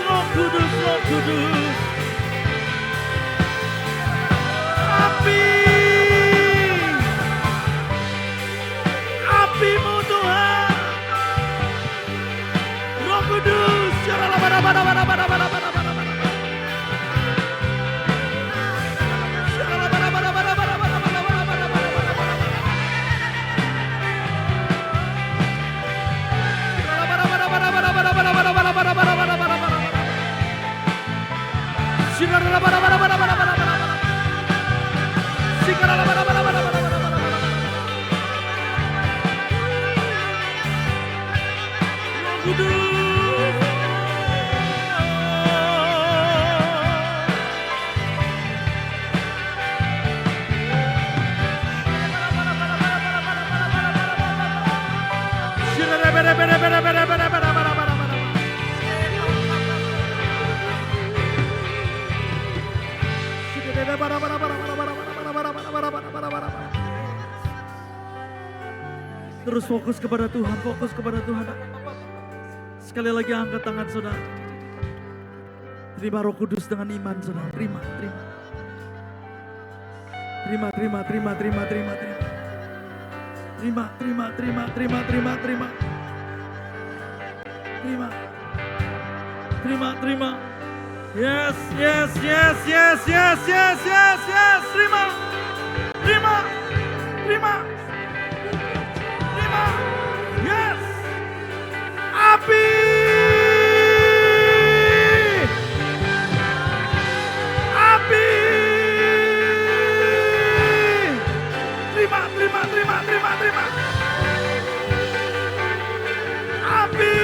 Roh Kudus penuhi. Kudus, Terus fokus kepada Tuhan, fokus kepada Tuhan. Sekali lagi angkat tangan saudara. Terima Roh Kudus dengan iman saudara. Terima. Terima. Yes. Terima. Yes. Api. Terima. Api.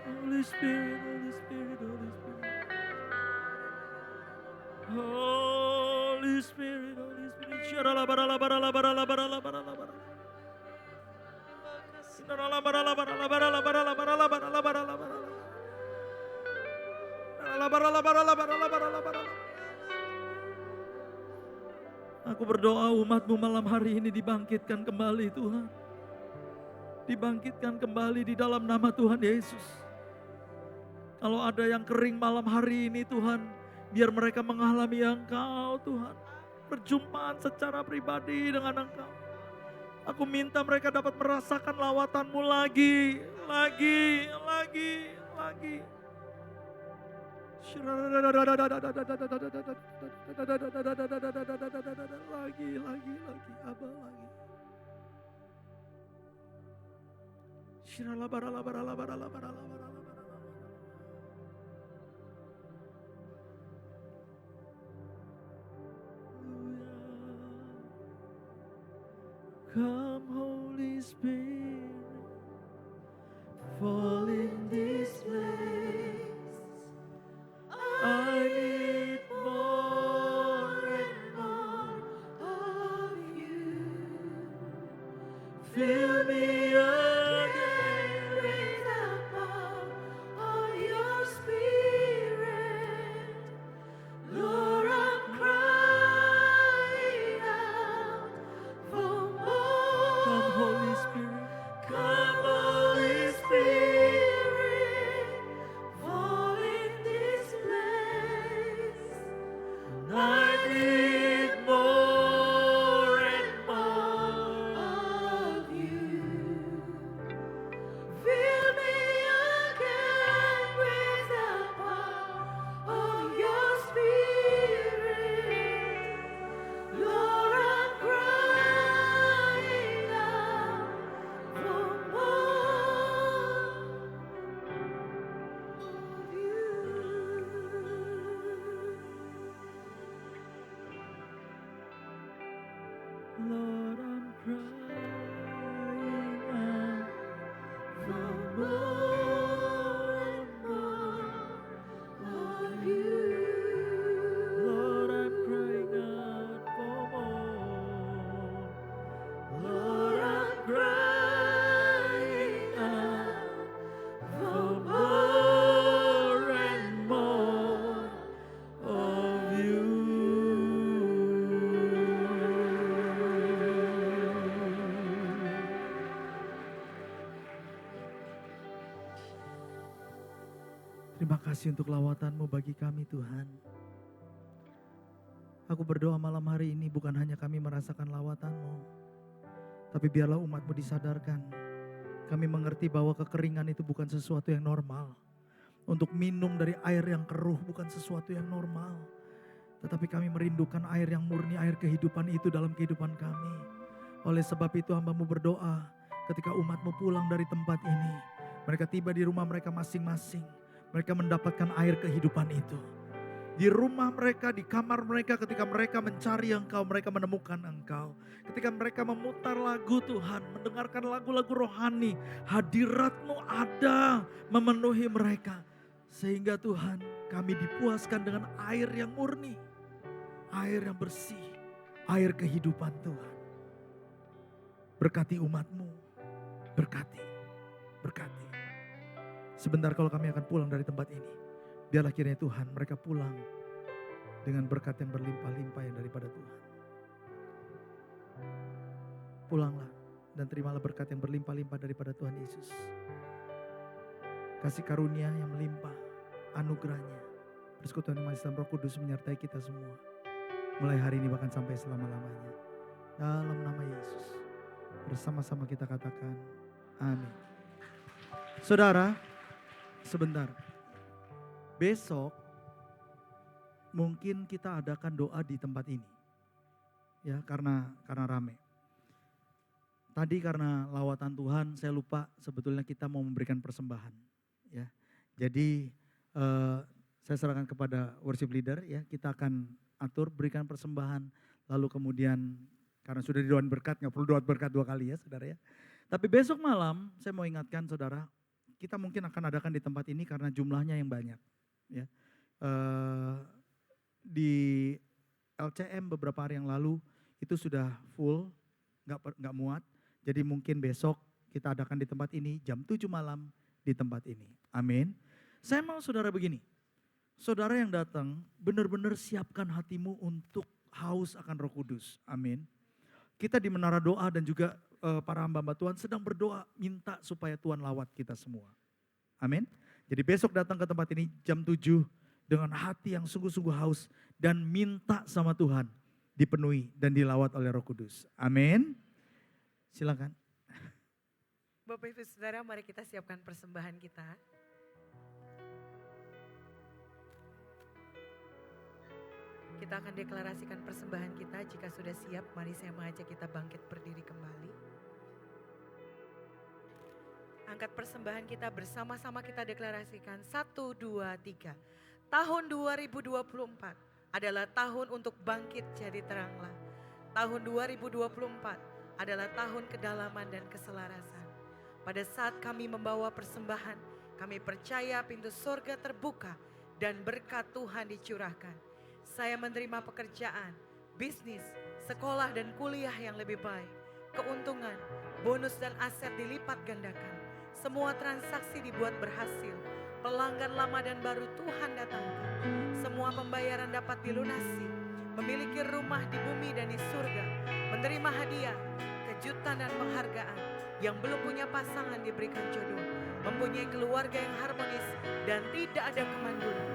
Holy Spirit. Holy Spirit. Aku berdoa umat-Mu malam hari ini dibangkitkan kembali Tuhan. Dibangkitkan kembali di dalam nama Tuhan Yesus. Kalau ada yang kering malam hari ini Tuhan, biar mereka mengalami Engkau Tuhan. Perjumpaan secara pribadi dengan Engkau. Aku minta mereka dapat merasakan lawatan-Mu lagi. Lagi, Abah lagi. Come Holy Spirit, fall in this place. I need more and more of you. Fill me again with the power of your Spirit. Lord, I'm crying out for more. Come Holy Spirit. Come Holy Spirit. Terima kasih untuk lawatan-Mu bagi kami Tuhan. Aku berdoa malam hari ini bukan hanya kami merasakan lawatan-Mu, tapi biarlah umat-Mu disadarkan. Kami mengerti bahwa kekeringan itu bukan sesuatu yang normal. Untuk minum dari air yang keruh bukan sesuatu yang normal. Tetapi kami merindukan air yang murni, air kehidupan itu dalam kehidupan kami. Oleh sebab itu hamba-Mu berdoa ketika umat-Mu pulang dari tempat ini. Mereka tiba di rumah mereka masing-masing. Mereka mendapatkan air kehidupan itu. Di rumah mereka, di kamar mereka, ketika mereka mencari Engkau, mereka menemukan Engkau. Ketika mereka memutar lagu Tuhan, mendengarkan lagu-lagu rohani, hadirat-Mu ada memenuhi mereka. Sehingga Tuhan, kami dipuaskan dengan air yang murni, air yang bersih, air kehidupan Tuhan. Berkati umat-Mu, berkati. Sebentar kalau kami akan pulang dari tempat ini, biarlah kiranya Tuhan mereka pulang dengan berkat yang berlimpah-limpah yang daripada Tuhan. Pulanglah dan terimalah berkat yang berlimpah-limpah daripada Tuhan Yesus. Kasih karunia yang melimpah, anugerahnya, persekutuan yang manis dalam Roh Kudus menyertai kita semua. Mulai hari ini bahkan sampai selama-lamanya. Dalam nama Yesus, bersama-sama kita katakan, amin. Saudara, sebentar. Besok mungkin kita adakan doa di tempat ini. Ya, karena rame. Tadi karena lawatan Tuhan saya lupa sebetulnya kita mau memberikan persembahan, ya. Jadi saya serahkan kepada worship leader, ya. Kita akan atur berikan persembahan, lalu kemudian karena sudah didoain berkat, nggak perlu doa berkat 2 kali ya saudara ya. Tapi besok malam saya mau ingatkan saudara, kita mungkin akan adakan di tempat ini karena jumlahnya yang banyak. Ya. Di LCM beberapa hari yang lalu itu sudah full, nggak muat. Jadi mungkin besok kita adakan di tempat ini jam 7 malam di tempat ini. Amin. Saya mau saudara begini, saudara yang datang benar-benar siapkan hatimu untuk haus akan Roh Kudus. Amin. Kita di Menara Doa dan juga para hamba-hamba Tuhan sedang berdoa minta supaya Tuhan lawat kita semua. Amin. Jadi besok datang ke tempat ini jam 7 dengan hati yang sungguh-sungguh haus dan minta sama Tuhan dipenuhi dan dilawat oleh Roh Kudus. Amin. Silakan. Bapak Ibu Saudara, mari kita siapkan persembahan kita. Kita akan deklarasikan persembahan kita. Jika sudah siap, mari saya mengajak kita bangkit berdiri kembali. Angkat persembahan kita bersama-sama kita deklarasikan. 1, 2, 3. Tahun 2024 adalah tahun untuk bangkit jadi teranglah. Tahun 2024 adalah tahun kedalaman dan keselarasan. Pada saat kami membawa persembahan, kami percaya pintu surga terbuka dan berkat Tuhan dicurahkan. Saya menerima pekerjaan, bisnis, sekolah dan kuliah yang lebih baik. Keuntungan, bonus dan aset dilipat gandakan. Semua transaksi dibuat berhasil. Pelanggan lama dan baru Tuhan datangkan. Semua pembayaran dapat dilunasi. Memiliki rumah di bumi dan di surga. Menerima hadiah, kejutan dan penghargaan. Yang belum punya pasangan diberikan jodoh. Mempunyai keluarga yang harmonis dan tidak ada kemandulan.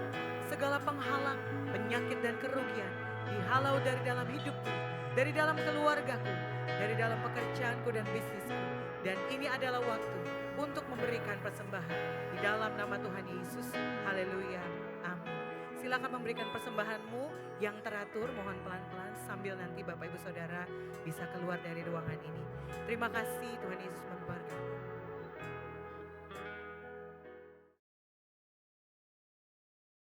Segala penghalang, penyakit dan kerugian dihalau dari dalam hidupku, dari dalam keluargaku, dari dalam pekerjaanku dan bisnisku. Dan ini adalah waktu untuk memberikan persembahan di dalam nama Tuhan Yesus. Haleluya. Amin. Silakan memberikan persembahanmu yang teratur, mohon pelan-pelan sambil nanti Bapak Ibu Saudara bisa keluar dari ruangan ini. Terima kasih, Tuhan Yesus memberkati.